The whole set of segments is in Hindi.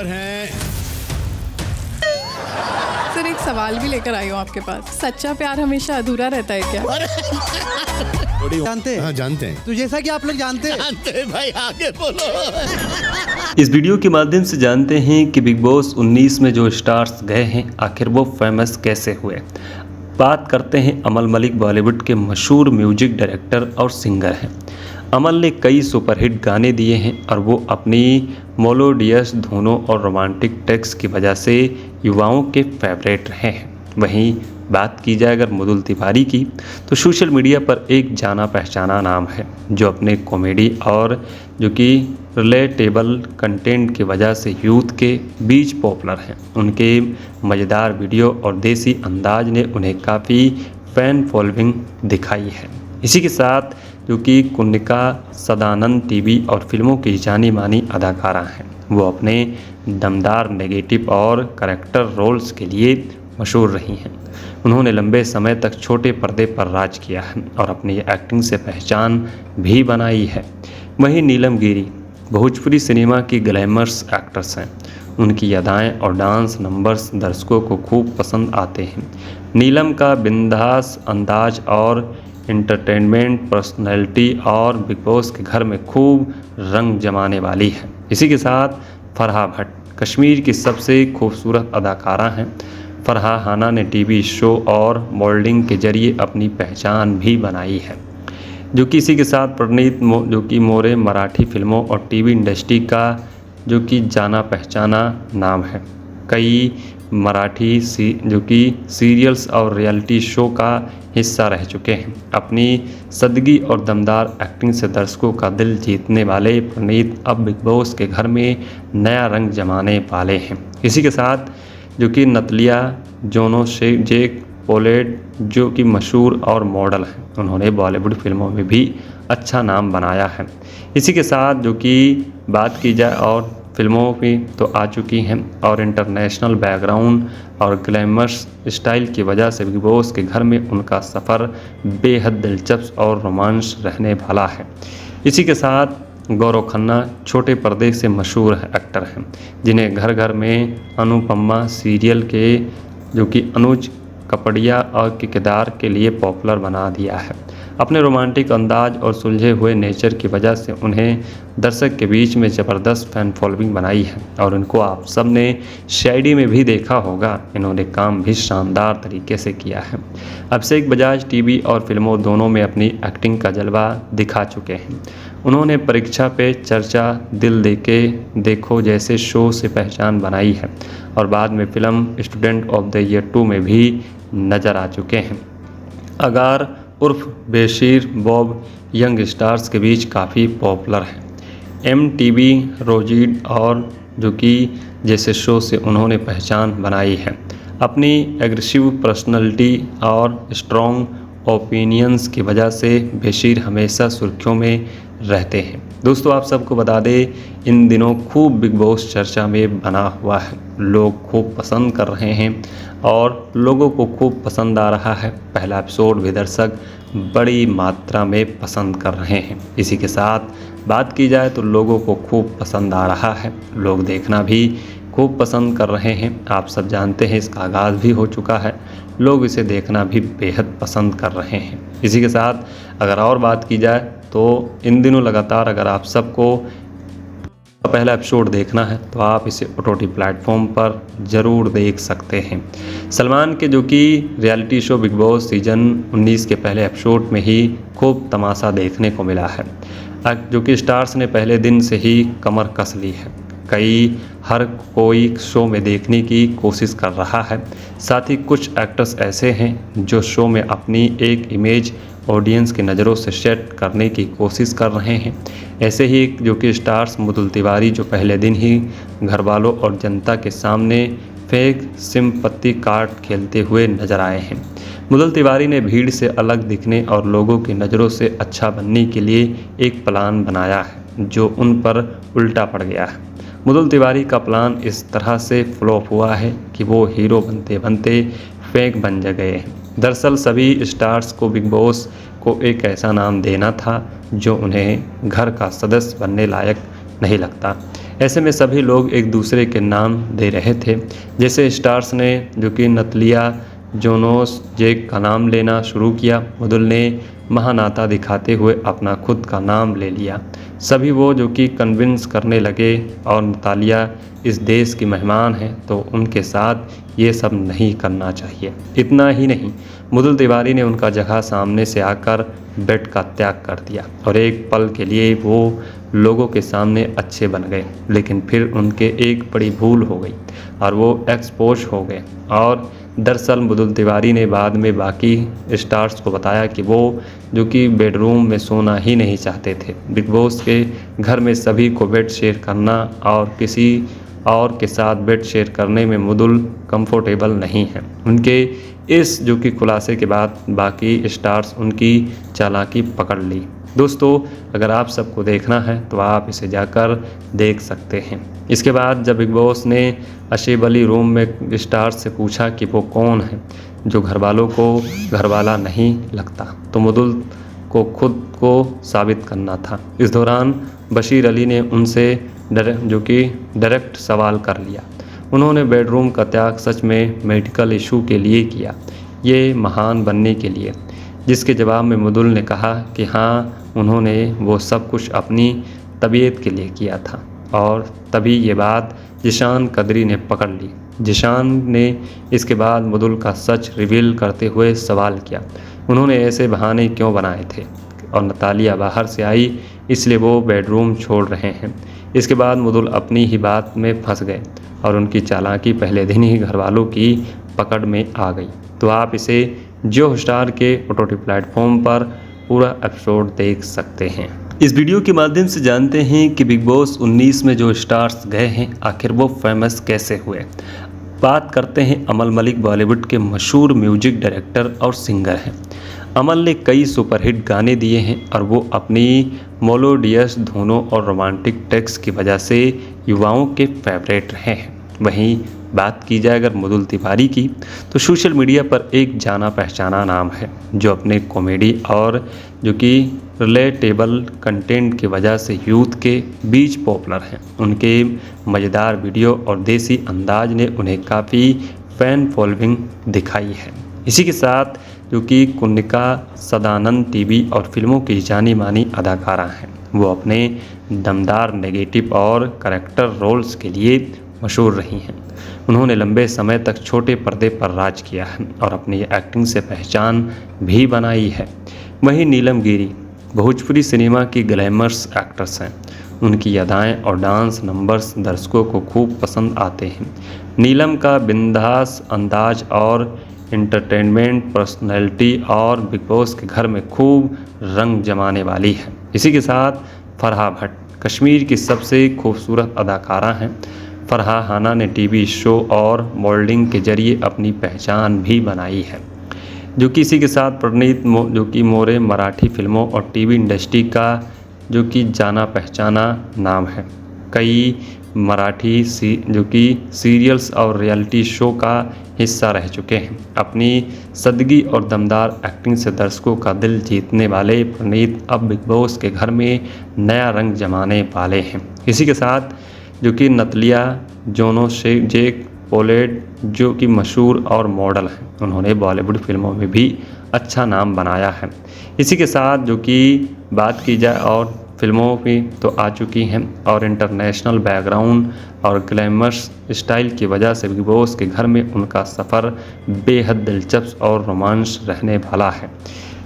हैं। सर एक सवाल भी लेकर आई हूँ आपके पास, सच्चा प्यार हमेशा अधूरा रहता है क्या? जानते हैं? हाँ जानते हैं। तो जैसा कि आप लोग जानते हैं भाई आगे बोलो। इस वीडियो के माध्यम से जानते हैं कि बिग बॉस 19 में जो स्टार्स गए हैं आखिर वो फेमस कैसे हुए। बात करते हैं अमल मलिक, बॉलीवुड के मशहूर म्यूजिक डायरेक्टर और सिंगर हैं। अमल ने कई सुपरहिट गाने दिए हैं और वो अपनी मेलोडियस धुनों और रोमांटिक टेक्स्ट की वजह से युवाओं के फेवरेट रहे हैं। वहीं बात की जाए अगर मुदुल तिवारी की, तो सोशल मीडिया पर एक जाना पहचाना नाम है जो अपने कॉमेडी और जो कि रिलेटेबल कंटेंट की वजह से यूथ के बीच पॉपुलर हैं। उनके मज़ेदार वीडियो और देसी अंदाज ने उन्हें काफ़ी फ़ैन फॉलोइंग दिखाई है। इसी के साथ जो कि कुनिका सदानंद टीवी और फिल्मों की जानी मानी अदाकारा हैं। वो अपने दमदार नेगेटिव और करैक्टर रोल्स के लिए मशहूर रही हैं। उन्होंने लंबे समय तक छोटे पर्दे पर राज किया है और अपनी एक्टिंग से पहचान भी बनाई है। वहीं नीलम गिरी भोजपुरी सिनेमा की ग्लैमरस एक्ट्रेस हैं। उनकी अदाएँ और डांस नंबर्स दर्शकों को खूब पसंद आते हैं। नीलम का बिंदास अंदाज और एंटरटेनमेंट पर्सनैलिटी और बिग बॉस के घर में खूब रंग जमाने वाली है। इसी के साथ फरहा भट्ट कश्मीर की सबसे खूबसूरत अदाकारा हैं। फरहा हाना ने टीवी शो और मॉडलिंग के जरिए अपनी पहचान भी बनाई है। जो कि इसी के साथ प्रणीत जो कि मोरे मराठी फिल्मों और टीवी इंडस्ट्री का जो कि जाना पहचाना नाम है। कई मराठी जो कि सीरियल्स और रियलिटी शो का हिस्सा रह चुके हैं। अपनी सदगी और दमदार एक्टिंग से दर्शकों का दिल जीतने वाले प्रणीत अब बिग बॉस के घर में नया रंग जमाने वाले हैं। इसी के साथ जो कि नतलिया जोनो जेक पोलेट जो कि मशहूर और मॉडल हैं। उन्होंने बॉलीवुड फिल्मों में भी अच्छा नाम बनाया है। इसी के साथ जो कि बात की जाए और फिल्मों की तो आ चुकी हैं और इंटरनेशनल बैकग्राउंड और ग्लैमरस स्टाइल की वजह से बिग बॉस के घर में उनका सफ़र बेहद दिलचस्प और रोमांस रहने वाला है। इसी के साथ गौरव खन्ना छोटे पर्दे से मशहूर एक्टर हैं जिन्हें घर घर में अनुपमा सीरियल के जो कि अनुज कपड़िया और के किरदार के लिए पॉपुलर बना दिया है। अपने रोमांटिक अंदाज और सुलझे हुए नेचर की वजह से उन्हें दर्शक के बीच में ज़बरदस्त फैन फॉलोइंग बनाई है और इनको आप सब ने शायरी में भी देखा होगा। इन्होंने काम भी शानदार तरीके से किया है। अभिषेक बजाज टीवी और फिल्मों दोनों में अपनी एक्टिंग का जलवा दिखा चुके हैं। उन्होंने परीक्षा पे चर्चा, दिल देके देखो जैसे शो से पहचान बनाई है और बाद में film student of the year 2 में भी नज़र आ चुके हैं। अगार उर्फ बेशीर बॉब यंग स्टार्स के बीच काफ़ी पॉपुलर हैं। MTV रोजीड और जो कि जैसे शो से उन्होंने पहचान बनाई है। अपनी एग्रेसिव पर्सनैलिटी और स्ट्रॉन्ग ओपिनियंस की वजह से बेशीर हमेशा सुर्खियों में रहते हैं। दोस्तों आप सबको बता दें इन दिनों खूब बिग बॉस चर्चा में बना हुआ है। लोग खूब पसंद कर रहे हैं और लोगों को खूब पसंद आ रहा है। पहला एपिसोड भी दर्शक बड़ी मात्रा में पसंद कर रहे हैं। इसी के साथ बात की जाए तो लोगों को खूब पसंद आ रहा है। लोग देखना भी खूब पसंद कर रहे हैं। आप सब जानते हैं इसका आगाज़ भी हो चुका है। लोग इसे देखना भी बेहद पसंद कर रहे हैं। इसी के साथ अगर और बात की जाए तो इन दिनों लगातार अगर आप सबको पहला एपिसोड देखना है तो आप इसे OTT प्लेटफॉर्म पर ज़रूर देख सकते हैं। सलमान के जो कि reality show big boss season 19 के पहले एपिसोड में ही खूब तमाशा देखने को मिला है। जो कि स्टार्स ने पहले दिन से ही कमर कस ली है। हर कोई शो में देखने की कोशिश कर रहा है। साथ ही कुछ एक्टर्स ऐसे हैं जो शो में अपनी एक इमेज ऑडियंस की नज़रों से सेट करने की कोशिश कर रहे हैं। ऐसे ही जो कि स्टार्स मुदुल तिवारी जो पहले दिन ही घर वालों और जनता के सामने फेक सिंपत्ति कार्ड खेलते हुए नजर आए हैं। मुदुल तिवारी ने भीड़ से अलग दिखने और लोगों की नज़रों से अच्छा बनने के लिए एक प्लान बनाया है जो उन पर उल्टा पड़ गया है। मुदुल तिवारी का प्लान इस तरह से फ्लॉप हुआ है कि वो हीरो बनते बनते फेक बन गए हैं। दरअसल सभी स्टार्स को बिग बॉस को एक ऐसा नाम देना था जो उन्हें घर का सदस्य बनने लायक नहीं लगता। ऐसे में सभी लोग एक दूसरे के नाम दे रहे थे। जैसे स्टार्स ने जो कि नतलिया जोनोस जेक का नाम लेना शुरू किया, मृदुल ने महानाता दिखाते हुए अपना खुद का नाम ले लिया। सभी वो जो कि कन्विंस करने लगे और नतालिया इस देश की मेहमान है तो उनके साथ ये सब नहीं करना चाहिए। इतना ही नहीं, मृदुल तिवारी ने उनका जगह सामने से आकर बेड का त्याग कर दिया और एक पल के लिए वो लोगों के सामने अच्छे बन गए, लेकिन फिर उनके एक बड़ी भूल हो गई और वो एक्सपोज हो गए। और दरअसल मृदुल तिवारी ने बाद में बाकी स्टार्स को बताया कि वो जो कि बेडरूम में सोना ही नहीं चाहते थे। बिग बॉस के घर में सभी को बेड शेयर करना और किसी और के साथ बेड शेयर करने में मृदुल कंफर्टेबल नहीं है। उनके इस जो कि खुलासे के बाद बाकी स्टार्स उनकी चालाकी पकड़ ली। दोस्तों, अगर आप सबको देखना है तो आप इसे जाकर देख सकते हैं। इसके बाद जब बिग बॉस ने अशेब अली रूम में स्टार्स से पूछा कि वो कौन है जो घर वालों को घरवाला नहीं लगता, तो मृदुल को खुद को साबित करना था। इस दौरान बशीर अली ने उनसे डायरेक्ट सवाल कर लिया। उन्होंने बेडरूम का त्याग सच में मेडिकल इशू के लिए किया, ये महान बनने के लिए, जिसके जवाब में मृदुल ने कहा कि हाँ, उन्होंने वो सब कुछ अपनी तबीयत के लिए किया था। और तभी ये बात जिशान कदरी ने पकड़ ली। जिशान ने इसके बाद मृदुल का सच रिवील करते हुए सवाल किया, उन्होंने ऐसे बहाने क्यों बनाए थे और नतालिया बाहर से आई इसलिए वो बेडरूम छोड़ रहे हैं। इसके बाद मृदुल अपनी ही बात में फंस गए और उनकी चालाकी पहले दिन ही घरवालों की पकड़ में आ गई। तो आप इसे जियो हॉटस्टार के OTT प्लेटफॉर्म पर पूरा एपिसोड देख सकते हैं। इस वीडियो के माध्यम से जानते हैं कि बिग बॉस 19 में जो स्टार्स गए हैं आखिर वो फेमस कैसे हुए। बात करते हैं अमल मलिक, बॉलीवुड के मशहूर म्यूजिक डायरेक्टर और सिंगर हैं। अमल ने कई सुपरहिट गाने दिए हैं और वो अपनी मेलोडियस धुनों और रोमांटिक टेक्स्ट की वजह से युवाओं के फेवरेट रहे हैं। वहीं बात की जाए अगर मृदुल तिवारी की, तो सोशल मीडिया पर एक जाना पहचाना नाम है जो अपने कॉमेडी और जो कि रिलेटेबल कंटेंट की वजह से यूथ के बीच पॉपुलर हैं। उनके मज़ेदार वीडियो और देसी अंदाज ने उन्हें काफ़ी फैन फॉलोइंग दिखाई है। इसी के साथ जो कि कुन्निका सदानंद टीवी और फिल्मों की जानी मानी अदाकारा हैं। वो अपने दमदार नेगेटिव और करैक्टर रोल्स के लिए मशहूर रही हैं। उन्होंने लंबे समय तक छोटे पर्दे पर राज किया है और अपनी एक्टिंग से पहचान भी बनाई है। वहीं नीलम गिरी भोजपुरी सिनेमा की ग्लैमरस एक्ट्रेस हैं। उनकी अदाएँ और डांस नंबर्स दर्शकों को खूब पसंद आते हैं। नीलम का बिंदास अंदाज और एंटरटेनमेंट पर्सनैलिटी और बिग बॉस के घर में खूब रंग जमाने वाली है। इसी के साथ फरहा भट्ट कश्मीर की सबसे खूबसूरत अदाकारा हैं। फरहा हाना ने टीवी शो और मॉडलिंग के जरिए अपनी पहचान भी बनाई है। जो कि इसी के साथ प्रणीत जो कि मोरे मराठी फिल्मों और टीवी इंडस्ट्री का जो कि जाना पहचाना नाम है। कई मराठी जो कि सीरियल्स और रियलिटी शो का हिस्सा रह चुके हैं। अपनी सदगी और दमदार एक्टिंग से दर्शकों का दिल जीतने वाले प्रणीत अब बिग बॉस के घर में नया रंग जमाने वाले हैं। इसी के साथ जो कि नतलिया जोनोस जेक पोलेट जो कि मशहूर और मॉडल हैं, उन्होंने बॉलीवुड फिल्मों में भी अच्छा नाम बनाया है। इसी के साथ जो कि बात की जाए और फिल्मों की तो आ चुकी हैं और इंटरनेशनल बैकग्राउंड और ग्लैमरस स्टाइल की वजह से बिग बॉस के घर में उनका सफ़र बेहद दिलचस्प और रोमांस रहने वाला है।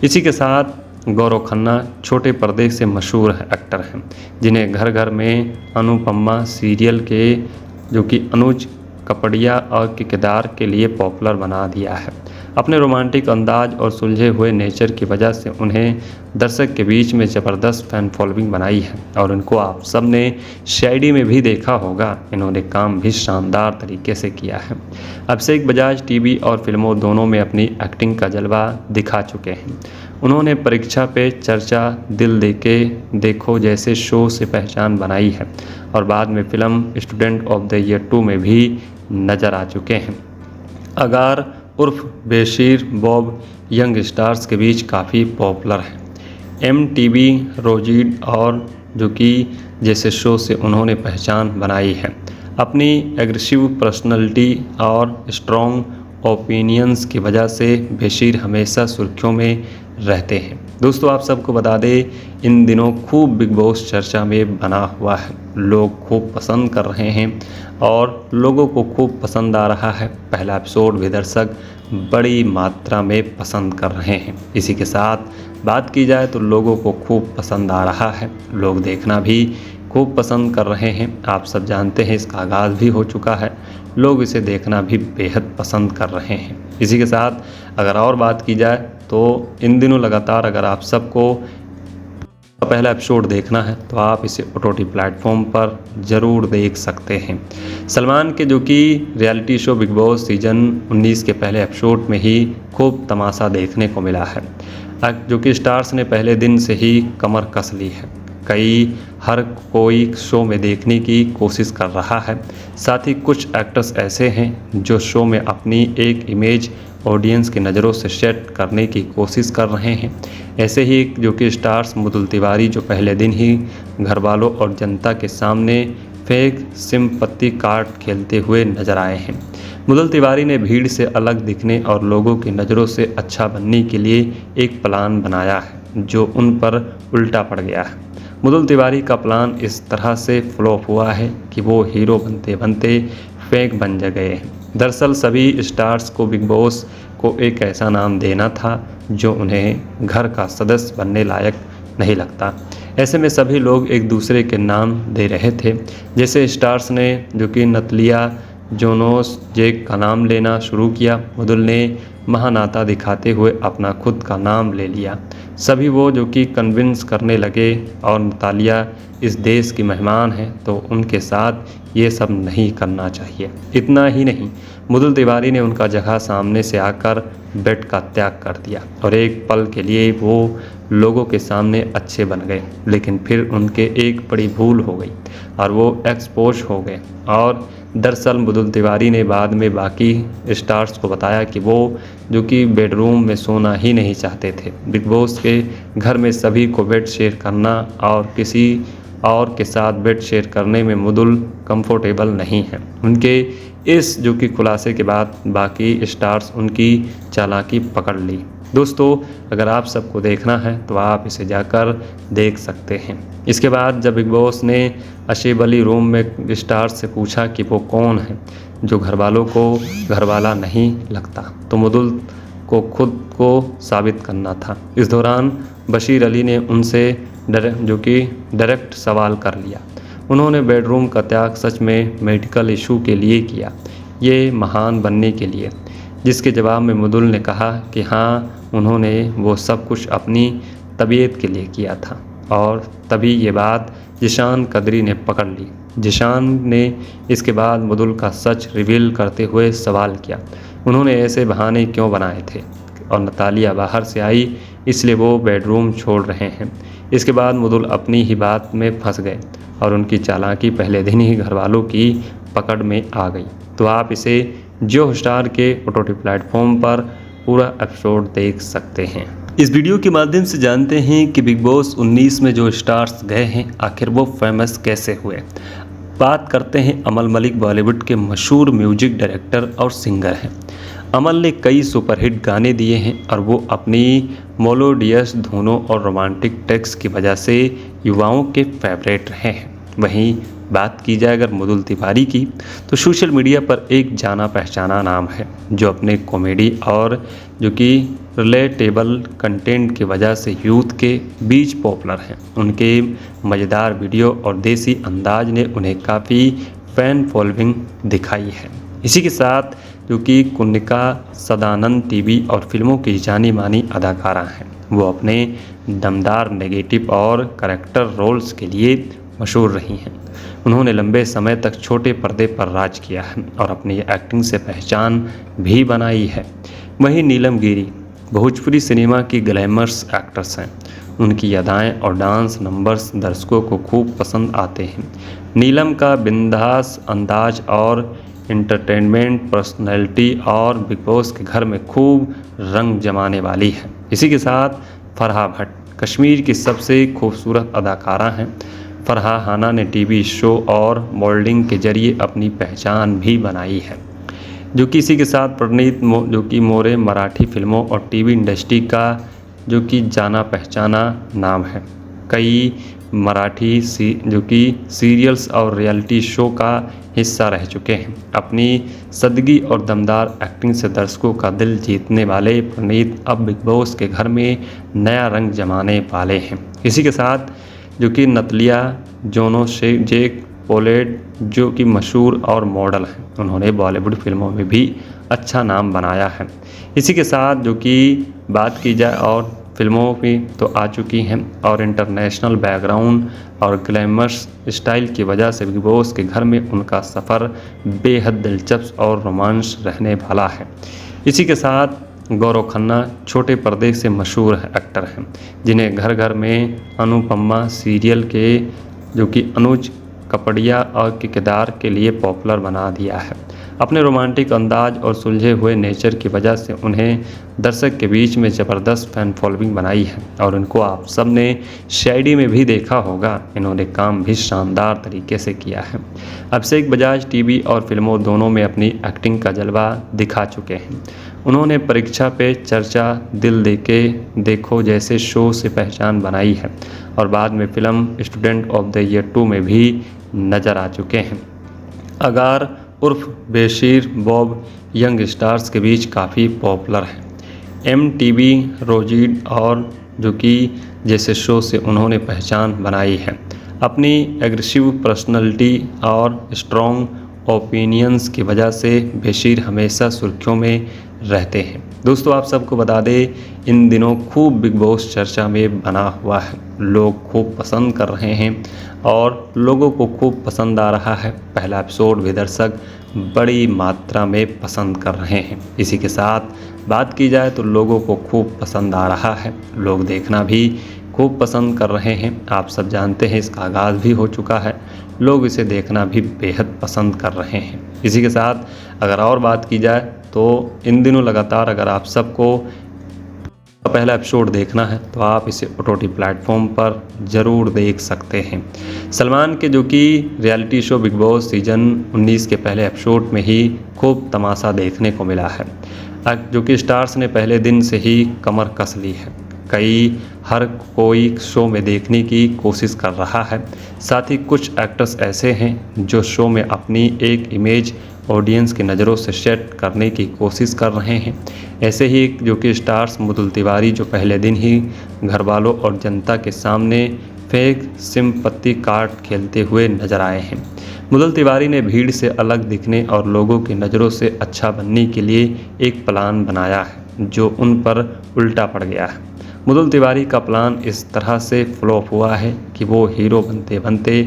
इसी के साथ गौरव खन्ना छोटे पर्दे से मशहूर एक्टर हैं, जिन्हें घर घर में अनुपमा सीरियल के जो कि अनुज कपड़िया और के किरदार के लिए पॉपुलर बना दिया है। अपने रोमांटिक अंदाज और सुलझे हुए नेचर की वजह से उन्हें दर्शक के बीच में ज़बरदस्त फैन फॉलोइंग बनाई है और इनको आप सब ने शायरी में भी देखा होगा। इन्होंने काम भी शानदार तरीके से किया है। अभिषेक बजाज टीवी और फिल्मों दोनों में अपनी एक्टिंग का जलवा दिखा चुके हैं। उन्होंने परीक्षा पे चर्चा, दिल देके देखो जैसे शो से पहचान बनाई है और बाद में film student of the year 2 में भी नज़र आ चुके हैं। अगार उर्फ बेशीर बॉब यंग स्टार्स के बीच काफ़ी पॉपुलर हैं। MTV, रोजीड और जो कि जैसे शो से उन्होंने पहचान बनाई है। अपनी एग्रेसिव पर्सनैलिटी और स्ट्रॉन्ग ओपिनियंस की वजह से बशीर हमेशा सुर्खियों में रहते हैं। दोस्तों आप सबको बता दें, इन दिनों खूब बिग बॉस चर्चा में बना हुआ है। लोग खूब पसंद कर रहे हैं और लोगों को खूब पसंद आ रहा है। पहला एपिसोड भी दर्शक बड़ी मात्रा में पसंद कर रहे हैं। इसी के साथ बात की जाए तो लोगों को खूब पसंद आ रहा है, लोग देखना भी खूब पसंद कर रहे हैं। आप सब जानते हैं इसका आगाज़ भी हो चुका है, लोग इसे देखना भी बेहद पसंद कर रहे हैं। इसी के साथ अगर और बात की जाए तो इन दिनों लगातार अगर आप सबको पहला एपिसोड देखना है तो आप इसे OTT प्लेटफॉर्म पर ज़रूर देख सकते हैं। सलमान के जो कि reality show big boss season 19 के पहले एपिसोड में ही खूब तमाशा देखने को मिला है, जो कि स्टार्स ने पहले दिन से ही कमर कस ली है। हर कोई शो में देखने की कोशिश कर रहा है। साथ ही कुछ एक्टर्स ऐसे हैं जो शो में अपनी एक इमेज ऑडियंस की नज़रों से सेट करने की कोशिश कर रहे हैं। ऐसे ही एक जो कि स्टार्स मुदुल तिवारी जो पहले दिन ही घर वालों और जनता के सामने फेक सिंपत्ति कार्ड खेलते हुए नजर आए हैं। मुदुल तिवारी ने भीड़ से अलग दिखने और लोगों की नज़रों से अच्छा बनने के लिए एक प्लान बनाया है जो उन पर उल्टा पड़ गया है। मुदुल तिवारी का प्लान इस तरह से फ्लॉप हुआ है कि वो हीरो बनते बनते फेक बन गए हैं। दरअसल सभी स्टार्स को बिग बॉस को एक ऐसा नाम देना था जो उन्हें घर का सदस्य बनने लायक नहीं लगता। ऐसे में सभी लोग एक दूसरे के नाम दे रहे थे। जैसे स्टार्स ने जो कि नतलिया जोनोस जेक का नाम लेना शुरू किया, मुदुल ने महानाता दिखाते हुए अपना खुद का नाम ले लिया। सभी वो जो कि कन्विंस करने लगे और नतालिया इस देश की मेहमान है तो उनके साथ ये सब नहीं करना चाहिए। इतना ही नहीं, मुदुल तिवारी ने उनका जगह सामने से आकर बेड का त्याग कर दिया और एक पल के लिए वो लोगों के सामने अच्छे बन गए, लेकिन फिर उनके एक बड़ी भूल हो गई और वो एक्सपोज हो गए। और दरअसल मुदुल तिवारी ने बाद में बाकी स्टार्स को बताया कि वो जो कि बेडरूम में सोना ही नहीं चाहते थे। बिग बॉस के घर में सभी को बेड शेयर करना और किसी और के साथ बेड शेयर करने में मुदुल कंफर्टेबल नहीं है। उनके इस जो कि खुलासे के बाद बाकी स्टार्स उनकी चालाकी पकड़ ली। दोस्तों अगर आप सबको देखना है तो आप इसे जाकर देख सकते हैं। इसके बाद जब बिग बॉस ने अशीब अली रूम में स्टार्स से पूछा कि वो कौन है जो घर वालों को घरवाला नहीं लगता, तो मुदुल को खुद को साबित करना था। इस दौरान बशीर अली ने उनसे डायरेक्ट सवाल कर लिया। उन्होंने बेडरूम का त्याग सच में मेडिकल इशू के लिए किया, ये महान बनने के लिए, जिसके जवाब में मुदुल ने कहा कि हाँ उन्होंने वो सब कुछ अपनी तबीयत के लिए किया था। और तभी ये बात जिशान कदरी ने पकड़ ली। जिशान ने इसके बाद मुदुल का सच रिवील करते हुए सवाल किया, उन्होंने ऐसे बहाने क्यों बनाए थे और नतालिया बाहर से आई इसलिए वो बेडरूम छोड़ रहे हैं। इसके बाद मुदुल अपनी ही बात में फंस गए और उनकी चालाकी पहले दिन ही घरवालों की पकड़ में आ गई। तो आप इसे जियो हॉटस्टार के OTT प्लेटफॉर्म पर पूरा एपिसोड देख सकते हैं। इस वीडियो के माध्यम से जानते हैं कि बिग बॉस 19 में जो स्टार्स गए हैं आखिर वो फेमस कैसे हुए। बात करते हैं अमल मलिक, बॉलीवुड के मशहूर म्यूजिक डायरेक्टर और सिंगर हैं। अमल ने कई सुपरहिट गाने दिए हैं और वो अपनी मेलोडियस धुनों और रोमांटिक टेक्स्ट की वजह से युवाओं के फेवरेट रहे हैं। वहीं बात की जाए अगर मुदुल तिवारी की तो सोशल मीडिया पर एक जाना पहचाना नाम है जो अपने कॉमेडी और जो कि रिलेटेबल कंटेंट की वजह से यूथ के बीच पॉपुलर हैं। उनके मज़ेदार वीडियो और देसी अंदाज ने उन्हें काफ़ी फैन फॉलोइंग दिखाई है। इसी के साथ जो कि कुन्निका सदानंद टीवी और फिल्मों की जानी मानी अदाकारा हैं। वो अपने दमदार नेगेटिव और करैक्टर रोल्स के लिए मशहूर रही हैं। उन्होंने लंबे समय तक छोटे पर्दे पर राज किया है और अपनी एक्टिंग से पहचान भी बनाई है। वहीं नीलम गिरी भोजपुरी सिनेमा की ग्लैमरस एक्ट्रेस हैं। उनकी अदाएँ और डांस नंबर्स दर्शकों को खूब पसंद आते हैं। नीलम का बिंदास अंदाज और एंटरटेनमेंट पर्सनैलिटी और बिग बॉस के घर में खूब रंग जमाने वाली है। इसी के साथ फरहा भट्ट कश्मीर की सबसे खूबसूरत अदाकारा हैं। फरहाना ने टीवी शो और मॉडलिंग के जरिए अपनी पहचान भी बनाई है, जो कि इसी के साथ प्रणीत जो कि मोरे मराठी फिल्मों और टीवी इंडस्ट्री का जो कि जाना पहचाना नाम है। कई मराठी जो कि सीरियल्स और रियलिटी शो का हिस्सा रह चुके हैं। अपनी सदगी और दमदार एक्टिंग से दर्शकों का दिल जीतने वाले प्रणीत अब बिग बॉस के घर में नया रंग जमाने वाले हैं। इसी के साथ जो कि नतलिया जोनो जेक पोलेट जो कि मशहूर और मॉडल हैं, उन्होंने बॉलीवुड फिल्मों में भी अच्छा नाम बनाया है। इसी के साथ जो कि बात की जाए और फिल्मों की तो आ चुकी हैं और इंटरनेशनल बैकग्राउंड और ग्लैमरस स्टाइल की वजह से बिग बॉस के घर में उनका सफ़र बेहद दिलचस्प और रोमांस रहने वाला है। इसी के साथ गौरव खन्ना छोटे पर्दे से मशहूर एक्टर हैं, जिन्हें घर घर में अनुपमा सीरियल के जो कि अनुज कपड़िया और के किरदार के लिए पॉपुलर बना दिया है। अपने रोमांटिक अंदाज और सुलझे हुए नेचर की वजह से उन्हें दर्शक के बीच में ज़बरदस्त फैन फॉलोइंग बनाई है और इनको आप सब ने शायरी में भी देखा होगा। इन्होंने काम भी शानदार तरीके से किया है। अभिषेक बजाज टीवी और फिल्मों दोनों में अपनी एक्टिंग का जलवा दिखा चुके हैं। उन्होंने परीक्षा पे चर्चा, दिल देके देखो जैसे शो से पहचान बनाई है और बाद में film student of the year 2 में भी नज़र आ चुके हैं। अगार उर्फ बेशीर बॉब यंग स्टार्स के बीच काफ़ी पॉपुलर है। MTV रोजीड और जो कि जैसे शो से उन्होंने पहचान बनाई है। अपनी एग्रेसिव पर्सनैलिटी और स्ट्रॉन्ग ओपिनियंस की वजह से बेशीर हमेशा सुर्खियों में रहते हैं। दोस्तों, आप सबको बता दें, इन दिनों खूब बिग बॉस चर्चा में बना हुआ है। लोग खूब पसंद कर रहे हैं और लोगों को खूब पसंद आ रहा है। पहला एपिसोड भी दर्शक बड़ी मात्रा में पसंद कर रहे हैं। इसी के साथ बात की जाए तो लोगों को खूब पसंद आ रहा है, लोग देखना भी खूब पसंद कर रहे हैं। आप सब जानते हैं इसका आगाज़ भी हो चुका है, लोग इसे देखना भी बेहद पसंद कर रहे हैं। इसी के साथ अगर और बात की जाए तो इन दिनों लगातार अगर आप सबको पहला एपिसोड देखना है तो आप इसे OTT प्लेटफॉर्म पर ज़रूर देख सकते हैं। सलमान के जो कि reality show big boss season 19 के पहले एपिसोड में ही खूब तमाशा देखने को मिला है, जो कि स्टार्स ने पहले दिन से ही कमर कस ली है। हर कोई शो में देखने की कोशिश कर रहा है। साथ ही कुछ एक्टर्स ऐसे हैं जो शो में अपनी एक इमेज ऑडियंस की नज़रों से सेट करने की कोशिश कर रहे हैं। ऐसे ही जो कि स्टार्स मुदुल तिवारी जो पहले दिन ही घरवालों और जनता के सामने फेक सिंपत्ति कार्ड खेलते हुए नजर आए हैं। मुदुल तिवारी ने भीड़ से अलग दिखने और लोगों की नज़रों से अच्छा बनने के लिए एक प्लान बनाया है जो उन पर उल्टा पड़ गया है। मुदुल तिवारी का प्लान इस तरह से फ्लॉप हुआ है कि वो हीरो बनते बनते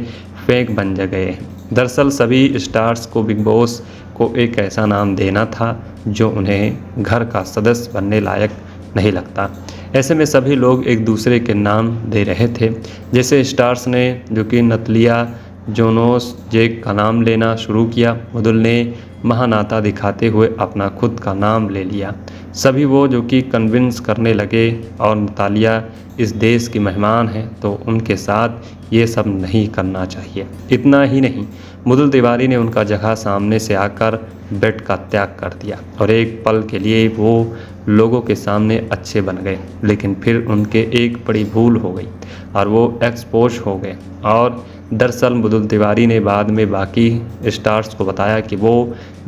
फेक बन गए हैं। दरअसल सभी स्टार्स को बिग बॉस को एक ऐसा नाम देना था जो उन्हें घर का सदस्य बनने लायक नहीं लगता। ऐसे में सभी लोग एक दूसरे के नाम दे रहे थे। जैसे स्टार्स ने जो कि नतलिया जोनोस जेक का नाम लेना शुरू किया, मुदुल ने महानाता दिखाते हुए अपना खुद का नाम ले लिया। सभी वो जो कि कन्विंस करने लगे और नतालिया इस देश की मेहमान हैं तो उनके साथ ये सब नहीं करना चाहिए। इतना ही नहीं, मुदुल तिवारी ने उनका जगह सामने से आकर बेड का त्याग कर दिया और एक पल के लिए वो लोगों के सामने अच्छे बन गए, लेकिन फिर उनके एक बड़ी भूल हो गई और वो एक्सपोज हो गए। और दरअसल मुदुल तिवारी ने बाद में बाकी स्टार्स को बताया कि वो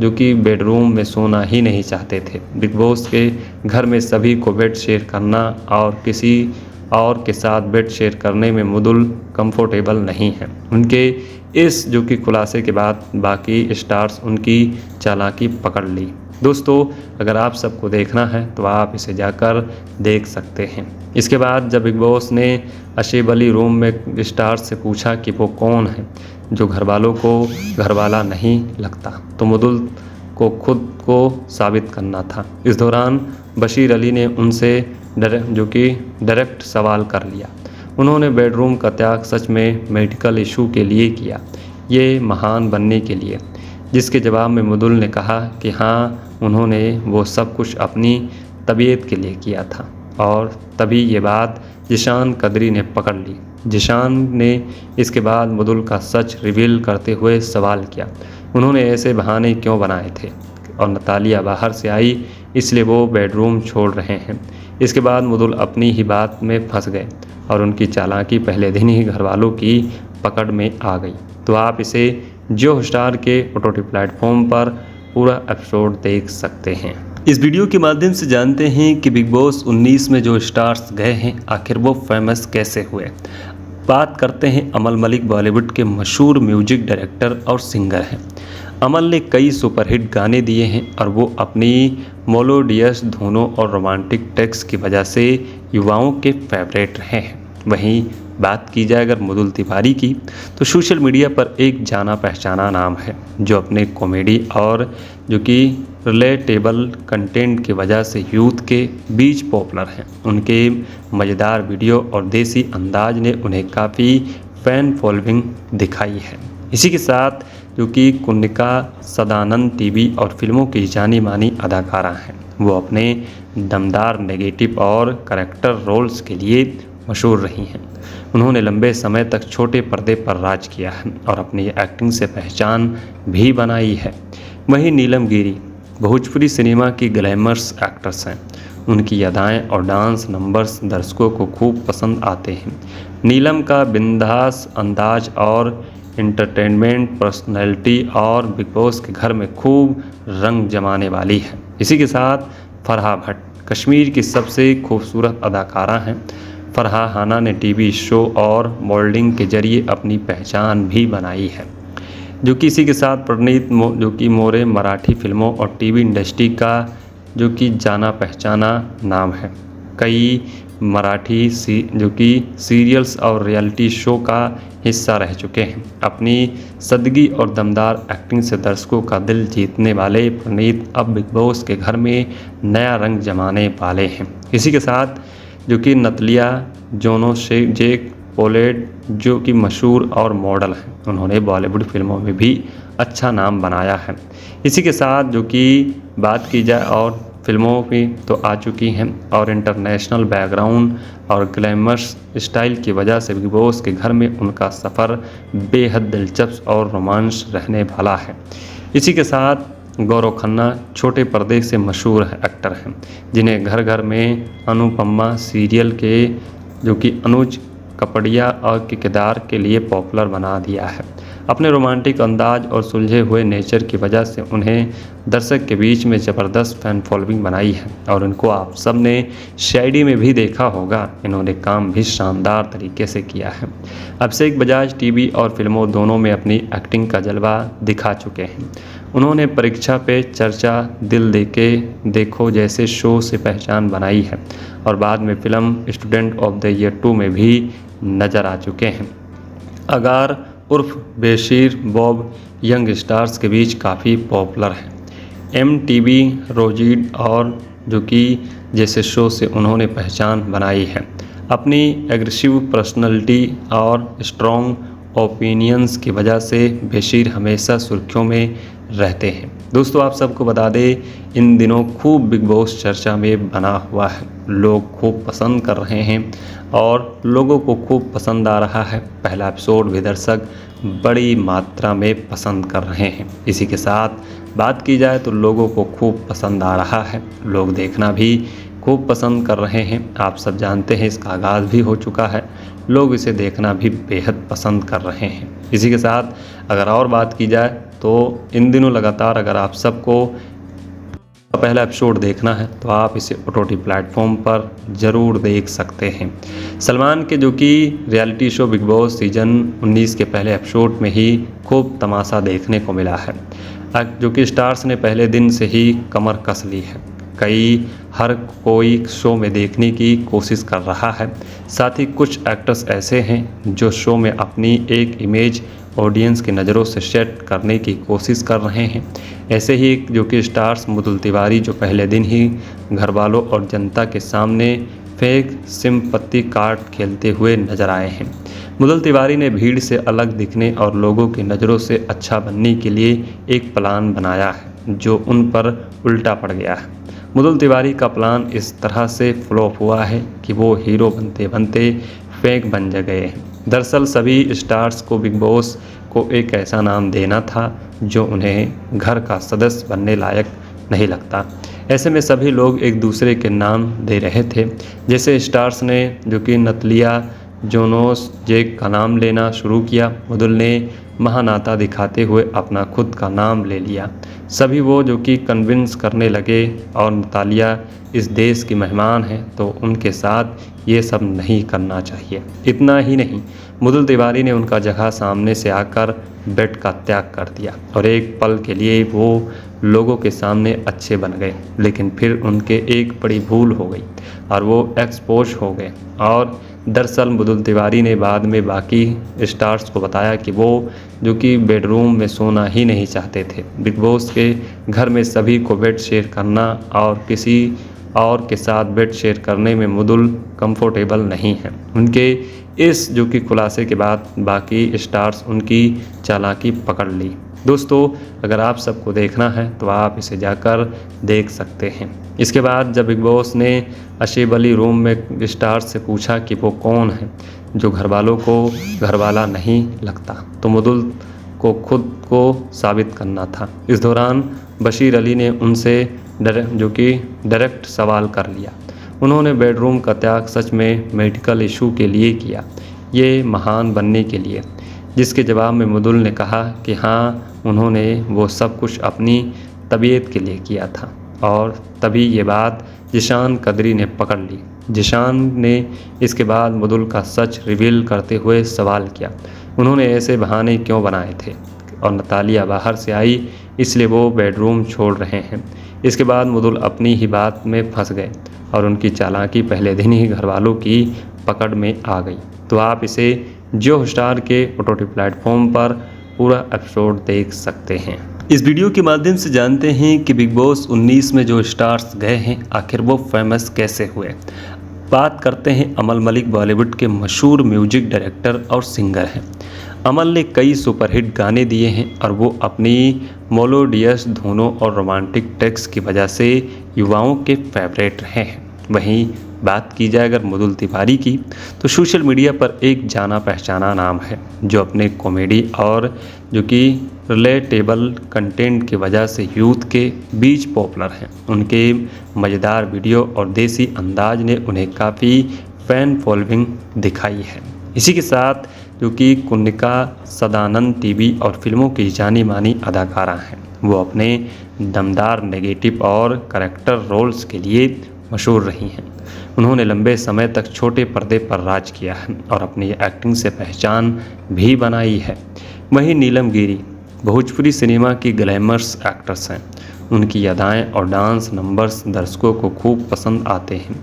जो कि बेडरूम में सोना ही नहीं चाहते थे। बिग बॉस के घर में सभी को बेड शेयर करना और किसी और के साथ बेड शेयर करने में मुदुल कंफर्टेबल नहीं है। उनके इस जो कि खुलासे के बाद बाकी स्टार्स उनकी चालाकी पकड़ ली। दोस्तों, अगर आप सबको देखना है तो आप इसे जाकर देख सकते हैं। इसके बाद जब बिग बॉस ने अशीब अली रूम में स्टार्स से पूछा कि वो कौन है जो घरवालों को घरवाला नहीं लगता, तो मुदुल को खुद को साबित करना था। इस दौरान बशीर अली ने उनसे डायरेक्ट सवाल कर लिया। उन्होंने बेडरूम का त्याग सच में मेडिकल इशू के लिए किया, ये महान बनने के लिए, जिसके जवाब में मुदुल ने कहा कि हाँ, उन्होंने वो सब कुछ अपनी तबीयत के लिए किया था। और तभी ये बात जिशान कदरी ने पकड़ ली। जिशान ने इसके बाद मृदुल का सच रिवील करते हुए सवाल किया, उन्होंने ऐसे बहाने क्यों बनाए थे और नतालिया बाहर से आई इसलिए वो बेडरूम छोड़ रहे हैं। इसके बाद मृदुल अपनी ही बात में फंस गए और उनकी चालाकी पहले दिन ही घरवालों की पकड़ में आ गई। तो आप इसे जियो हॉटस्टार के OTT प्लेटफॉर्म पर पूरा एपिसोड देख सकते हैं। इस वीडियो के माध्यम से जानते हैं कि बिग बॉस 19 में जो स्टार्स गए हैं आखिर वो फेमस कैसे हुए। बात करते हैं अमल मलिक, बॉलीवुड के मशहूर म्यूजिक डायरेक्टर और सिंगर हैं। अमल ने कई सुपरहिट गाने दिए हैं और वो अपनी मेलोडियस धुनों और रोमांटिक टेक्स्ट की वजह से युवाओं के फेवरेट रहे हैं। वहीं बात की जाए अगर मृदुल तिवारी की, तो सोशल मीडिया पर एक जाना पहचाना नाम है जो अपने कॉमेडी और जो कि रिलेटेबल कंटेंट की वजह से यूथ के बीच पॉपुलर हैं। उनके मज़ेदार वीडियो और देसी अंदाज ने उन्हें काफ़ी फैन फॉलोइंग दिखाई है। इसी के साथ जो कि कुनिका सदानंद टीवी और फिल्मों की जानी मानी अदाकारा हैं। वो अपने दमदार नेगेटिव और करैक्टर रोल्स के लिए मशहूर रही हैं। उन्होंने लंबे समय तक छोटे पर्दे पर राज किया है और अपनी एक्टिंग से पहचान भी बनाई है। वहीं नीलम गिरी भोजपुरी सिनेमा की ग्लैमरस एक्ट्रेस हैं। उनकी अदाएँ और डांस नंबर्स दर्शकों को खूब पसंद आते हैं। नीलम का बिंदास अंदाज और एंटरटेनमेंट पर्सनैलिटी और बिग बॉस के घर में खूब रंग जमाने वाली है। इसी के साथ फरहा भट्ट कश्मीर की सबसे खूबसूरत अदाकारा हैं। फरहा हाना ने टीवी शो और मॉडलिंग के जरिए अपनी पहचान भी बनाई है। जो कि इसी के साथ प्रणीत जो कि मोरे मराठी फिल्मों और टीवी इंडस्ट्री का जो कि जाना पहचाना नाम है। कई मराठी जो कि सीरियल्स और रियलिटी शो का हिस्सा रह चुके हैं। अपनी सदगी और दमदार एक्टिंग से दर्शकों का दिल जीतने वाले प्रणीत अब बिग बॉस के घर में नया रंग जमाने वाले हैं। इसी के साथ जो कि नतलिया जेक पोलेट जो कि मशहूर और मॉडल हैं। उन्होंने बॉलीवुड फिल्मों में भी अच्छा नाम बनाया है। इसी के साथ जो कि बात की जाए और फिल्मों की तो आ चुकी हैं और इंटरनेशनल बैकग्राउंड और ग्लैमरस स्टाइल की वजह से बिग बॉस के घर में उनका सफ़र बेहद दिलचस्प और रोमांस रहने वाला है। इसी के साथ गौरव खन्ना छोटे पर्दे से मशहूर एक्टर हैं जिन्हें घर घर में अनुपमा सीरियल के जो कि अनुज कपड़िया और के किरदार के लिए पॉपुलर बना दिया है। अपने रोमांटिक अंदाज और सुलझे हुए नेचर की वजह से उन्हें दर्शक के बीच में ज़बरदस्त फैन फॉलोइंग बनाई है और इनको आप सब ने शायरी में भी देखा होगा। इन्होंने काम भी शानदार तरीके से किया है। अभिषेक बजाज टीवी और फिल्मों दोनों में अपनी एक्टिंग का जलवा दिखा चुके हैं। उन्होंने परीक्षा पे चर्चा, दिल देके देखो जैसे शो से पहचान बनाई है और बाद में film student of the year 2 में भी नज़र आ चुके हैं। अगार उर्फ बेशीर बॉब यंग स्टार्स के बीच काफ़ी पॉपुलर है। MTV रोजीड और जो कि जैसे शो से उन्होंने पहचान बनाई है। अपनी एग्रेसिव पर्सनैलिटी और स्ट्रॉन्ग ओपिनियंस की वजह से बेशीर हमेशा सुर्खियों में रहते हैं। दोस्तों आप सबको बता दें इन दिनों खूब बिग बॉस चर्चा में बना हुआ है। लोग खूब पसंद कर रहे हैं और लोगों को खूब पसंद आ रहा है। पहला एपिसोड भी दर्शक बड़ी मात्रा में पसंद कर रहे हैं। इसी के साथ बात की जाए तो लोगों को खूब पसंद आ रहा है। लोग देखना भी खूब पसंद कर रहे हैं। आप सब जानते हैं इसका आगाज़ भी हो चुका है। लोग इसे देखना भी बेहद पसंद कर रहे हैं। इसी के साथ अगर और बात की जाए तो इन दिनों लगातार अगर आप सबको पहला एपिसोड देखना है तो आप इसे OTT प्लेटफॉर्म पर ज़रूर देख सकते हैं। सलमान के जो कि reality show big boss season 19 के पहले एपिसोड में ही खूब तमाशा देखने को मिला है। जो कि स्टार्स ने पहले दिन से ही कमर कस ली है। हर कोई शो में देखने की कोशिश कर रहा है। साथ ही कुछ एक्टर्स ऐसे हैं जो शो में अपनी एक इमेज ऑडियंस की नज़रों से सेट करने की कोशिश कर रहे हैं। ऐसे ही जो कि स्टार्स मृदुल तिवारी जो पहले दिन ही घर वालों और जनता के सामने फेक सिंपत्ति कार्ड खेलते हुए नजर आए हैं। मृदुल तिवारी ने भीड़ से अलग दिखने और लोगों की नज़रों से अच्छा बनने के लिए एक प्लान बनाया है जो उन पर उल्टा पड़ गया है। मृदुल तिवारी का प्लान इस तरह से फ्लॉप हुआ है कि वो हीरो बनते बनते फेंक बन गए हैं। दरअसल सभी स्टार्स को बिग बॉस को एक ऐसा नाम देना था जो उन्हें घर का सदस्य बनने लायक नहीं लगता। ऐसे में सभी लोग एक दूसरे के नाम दे रहे थे। जैसे स्टार्स ने जो कि नतलिया जोनोस जेक का नाम लेना शुरू किया, मृदुल ने महानाता दिखाते हुए अपना खुद का नाम ले लिया। सभी वो जो कि कन्विंस करने लगे और नतालिया इस देश की मेहमान है तो उनके साथ ये सब नहीं करना चाहिए। इतना ही नहीं, मृदुल तिवारी ने उनका जगह सामने से आकर बेड का त्याग कर दिया और एक पल के लिए वो लोगों के सामने अच्छे बन गए, लेकिन फिर उनके एक बड़ी भूल हो गई और वो एक्सपोज हो गए। और दरअसल मृदुल तिवारी ने बाद में बाकी स्टार्स को बताया कि वो जो कि बेडरूम में सोना ही नहीं चाहते थे। बिग बॉस के घर में सभी को बेड शेयर करना और किसी और के साथ बेड शेयर करने में मृदुल कंफर्टेबल नहीं है। उनके इस जो कि खुलासे के बाद बाकी स्टार्स उनकी चालाकी पकड़ ली। दोस्तों, अगर आप सबको देखना है तो आप इसे जाकर देख सकते हैं। इसके बाद जब बिग बॉस ने अशेब अली रूम में स्टार्स से पूछा कि वो कौन है जो घर वालों को घरवाला नहीं लगता, तो मृदुल को खुद को साबित करना था। इस दौरान बशीर अली ने उनसे डायरेक्ट सवाल कर लिया। उन्होंने बेडरूम का त्याग सच में मेडिकल इशू के लिए किया, ये महान बनने के लिए, जिसके जवाब में मृदुल ने कहा कि हाँ, उन्होंने वो सब कुछ अपनी तबीयत के लिए किया था। और तभी ये बात जिशान कदरी ने पकड़ ली। जिशान ने इसके बाद मृदुल का सच रिवील करते हुए सवाल किया, उन्होंने ऐसे बहाने क्यों बनाए थे और नतालिया बाहर से आई इसलिए वो बेडरूम छोड़ रहे हैं। इसके बाद मृदुल अपनी ही बात में फंस गए और उनकी चालाकी पहले दिन ही घरवालों की पकड़ में आ गई। तो आप इसे जियो हॉटस्टार के OTT प्लेटफॉर्म पर पूरा एपिसोड देख सकते हैं। इस वीडियो के माध्यम से जानते हैं कि बिग बॉस 19 में जो स्टार्स गए हैं आखिर वो फेमस कैसे हुए। बात करते हैं अमल मलिक, बॉलीवुड के मशहूर म्यूजिक डायरेक्टर और सिंगर हैं। अमल ने कई सुपरहिट गाने दिए हैं और वो अपनी मेलोडियस धुनों और रोमांटिक टेक्स्ट की वजह से युवाओं के फेवरेट रहे हैं। वहीं बात की जाए अगर मृदुल तिवारी की, तो सोशल मीडिया पर एक जाना पहचाना नाम है जो अपने कॉमेडी और जो कि रिलेटेबल कंटेंट की वजह से यूथ के बीच पॉपुलर हैं। उनके मज़ेदार वीडियो और देसी अंदाज ने उन्हें काफ़ी फैन फॉलोइंग दिखाई है। इसी के साथ जो कि कुन्निका सदानंद टीवी और फिल्मों की जानी मानी अदाकारा हैं। वो अपने दमदार नेगेटिव और करैक्टर रोल्स के लिए मशहूर रही हैं। उन्होंने लंबे समय तक छोटे पर्दे पर राज किया है और अपनी एक्टिंग से पहचान भी बनाई है। वहीं नीलम गिरी भोजपुरी सिनेमा की ग्लैमरस एक्ट्रेस हैं। उनकी अदाएँ और डांस नंबर्स दर्शकों को खूब पसंद आते हैं।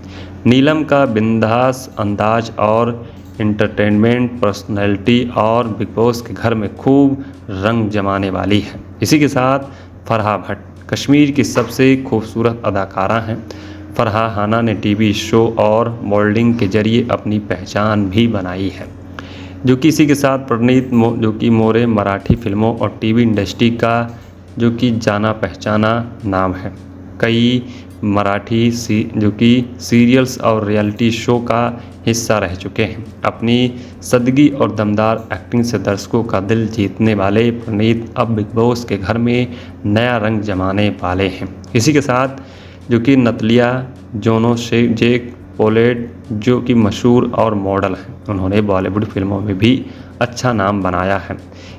नीलम का बिंदास अंदाज और एंटरटेनमेंट पर्सनैलिटी और बिग बॉस के घर में खूब रंग जमाने वाली है। इसी के साथ फरहा भट्ट कश्मीर की सबसे खूबसूरत अदाकारा हैं। फरहा हाना ने टीवी शो और मॉडलिंग के जरिए अपनी पहचान भी बनाई है, जो कि इसी के साथ प्रणीत जो कि मोरे मराठी फिल्मों और टीवी इंडस्ट्री का जो कि जाना पहचाना नाम है। कई मराठी जो कि सीरियल्स और रियलिटी शो का हिस्सा रह चुके हैं। अपनी सदगी और दमदार एक्टिंग से दर्शकों का दिल जीतने वाले प्रणीत अब बिग बॉस के घर में नया रंग जमाने वाले हैं। इसी के साथ जो कि नतलिया जेक पोलेट जो कि मशहूर और मॉडल हैं, उन्होंने बॉलीवुड फिल्मों में भी अच्छा नाम बनाया है।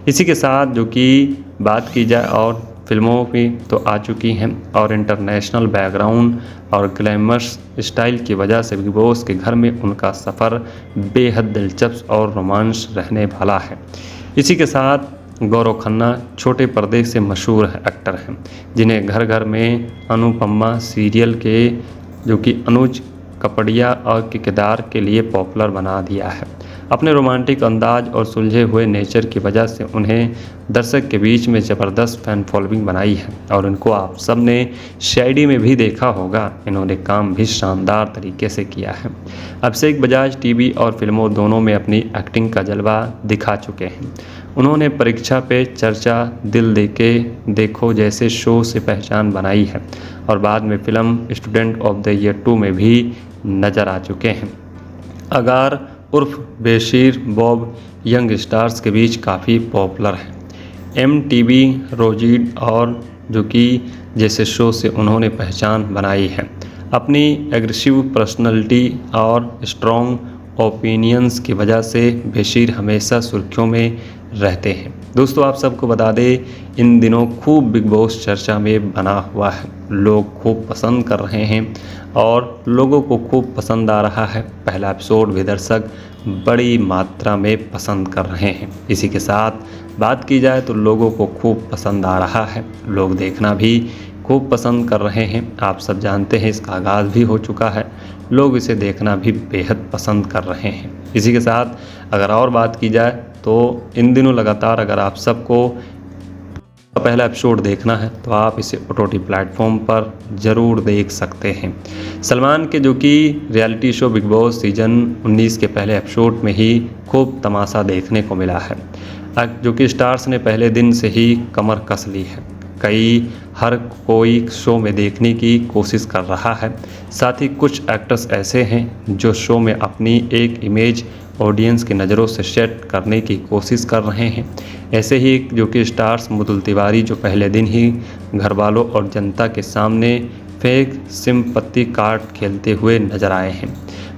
इसी के साथ जो कि बात की जाए और फिल्मों की तो आ चुकी हैं और इंटरनेशनल बैकग्राउंड और ग्लैमरस स्टाइल की वजह से बिग बॉस के घर में उनका सफ़र बेहद दिलचस्प और रोमांस रहने वाला है। इसी के साथ गौरव खन्ना छोटे पर्दे से मशहूर एक्टर हैं, जिन्हें घर घर में अनुपमा सीरियल के जो कि अनुज कपड़िया और के किरदार के लिए पॉपुलर बना दिया है। अपने रोमांटिक अंदाज और सुलझे हुए नेचर की वजह से उन्हें दर्शक के बीच में ज़बरदस्त फैन फॉलोइंग बनाई है और इनको आप सब ने शायरी में भी देखा होगा। इन्होंने काम भी शानदार तरीके से किया है। अभिषेक बजाज टीवी और फिल्मों दोनों में अपनी एक्टिंग का जलवा दिखा चुके हैं। उन्होंने परीक्षा पे चर्चा, दिल देके देखो जैसे शो से पहचान बनाई है और बाद में film student of the year 2 में भी नज़र आ चुके हैं। अगर उर्फ बेशीर बॉब यंग स्टार्स के बीच काफ़ी पॉपुलर है। MTV, रोजीड और जो कि जैसे शो से उन्होंने पहचान बनाई है। अपनी एग्रेसिव पर्सनैलिटी और स्ट्रॉन्ग ओपिनियंस की वजह से बेशीर हमेशा सुर्खियों में रहते हैं। दोस्तों आप सबको बता दें, इन दिनों खूब बिग बॉस चर्चा में बना हुआ है। लोग खूब पसंद कर रहे हैं और लोगों को खूब पसंद आ रहा है। पहला एपिसोड भी दर्शक बड़ी मात्रा में पसंद कर रहे हैं। इसी के साथ बात की जाए तो लोगों को खूब पसंद आ रहा है, लोग देखना भी खूब पसंद कर रहे हैं। आप सब जानते हैं इसका आगाज़ भी हो चुका है, लोग इसे देखना भी बेहद पसंद कर रहे हैं। इसी के साथ अगर और बात की जाए तो इन दिनों लगातार अगर आप सबको पहला एपिसोड देखना है तो आप इसे OTT प्लेटफॉर्म पर ज़रूर देख सकते हैं। सलमान के जो कि reality show big boss season 19 के पहले एपिसोड में ही खूब तमाशा देखने को मिला है, जो कि स्टार्स ने पहले दिन से ही कमर कस ली है। हर कोई शो में देखने की कोशिश कर रहा है। साथ ही कुछ एक्टर्स ऐसे हैं जो शो में अपनी एक इमेज ऑडियंस की नज़रों से सेट करने की कोशिश कर रहे हैं। ऐसे ही जो कि स्टार्स मुदुल तिवारी जो पहले दिन ही घर वालों और जनता के सामने फेक सिंपत्ति कार्ड खेलते हुए नजर आए हैं।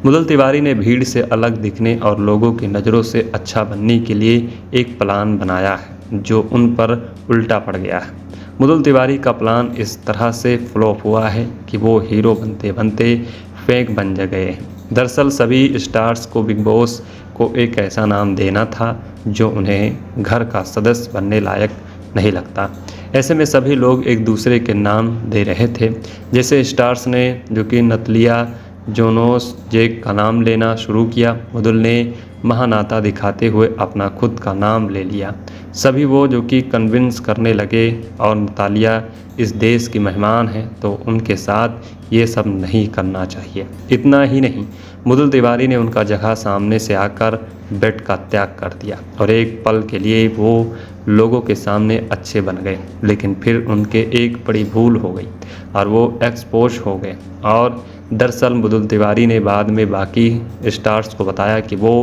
मुदुल तिवारी ने भीड़ से अलग दिखने और लोगों की नज़रों से अच्छा बनने के लिए एक प्लान बनाया है जो उन पर उल्टा पड़ गया है। मुदुल तिवारी का प्लान इस तरह से फ्लॉप हुआ है कि वो हीरो बनते बनते फेक बन गए हैं। दरअसल सभी स्टार्स को बिग बॉस को एक ऐसा नाम देना था जो उन्हें घर का सदस्य बनने लायक नहीं लगता। ऐसे में सभी लोग एक दूसरे के नाम दे रहे थे। जैसे स्टार्स ने जो कि नतलिया जोनोस जेक का नाम लेना शुरू किया, मुदुल ने महानाता दिखाते हुए अपना खुद का नाम ले लिया। सभी वो जो कि कन्विंस करने लगे और नतालिया इस देश की मेहमान हैं तो उनके साथ ये सब नहीं करना चाहिए। इतना ही नहीं, मुदुल तिवारी ने उनका जगह सामने से आकर बेड का त्याग कर दिया और एक पल के लिए वो लोगों के सामने अच्छे बन गए, लेकिन फिर उनके एक बड़ी भूल हो गई और वो एक्सपोज हो गए। और दरअसल मुदुल तिवारी ने बाद में बाकी स्टार्स को बताया कि वो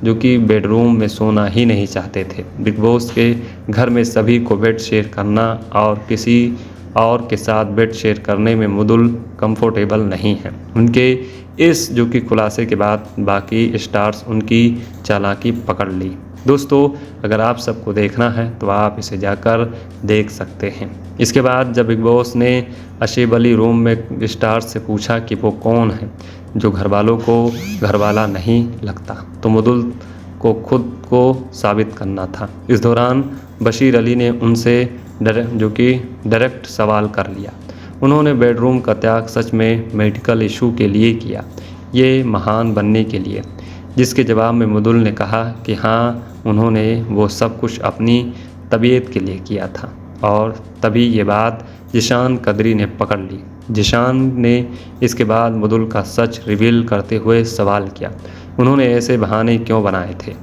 जो कि बेडरूम में सोना ही नहीं चाहते थे। बिग बॉस के घर में सभी को बेड शेयर करना और किसी और के साथ बेड शेयर करने में मुदुल कंफर्टेबल नहीं है। उनके इस जो कि खुलासे के बाद बाकी स्टार्स उनकी चालाकी पकड़ ली। दोस्तों अगर आप सबको देखना है तो आप इसे जाकर देख सकते हैं। इसके बाद जब बिग बॉस ने अशीब अली रूम में स्टार्स से पूछा कि वो कौन है जो घर वालों को घरवाला नहीं लगता, तो मुदुल को खुद को साबित करना था। इस दौरान बशीर अली ने उनसे डायरेक्ट सवाल कर लिया। उन्होंने बेडरूम का त्याग सच में मेडिकल इशू के लिए किया, ये महान बनने के लिए, जिसके जवाब में मुदुल ने कहा कि हाँ उन्होंने वो सब कुछ अपनी तबीयत के लिए किया था। और तभी ये बात जिशान कदरी ने पकड़ ली। जिशान ने इसके बाद मुदुल का सच रिवील करते हुए सवाल किया, उन्होंने ऐसे बहाने क्यों बनाए थे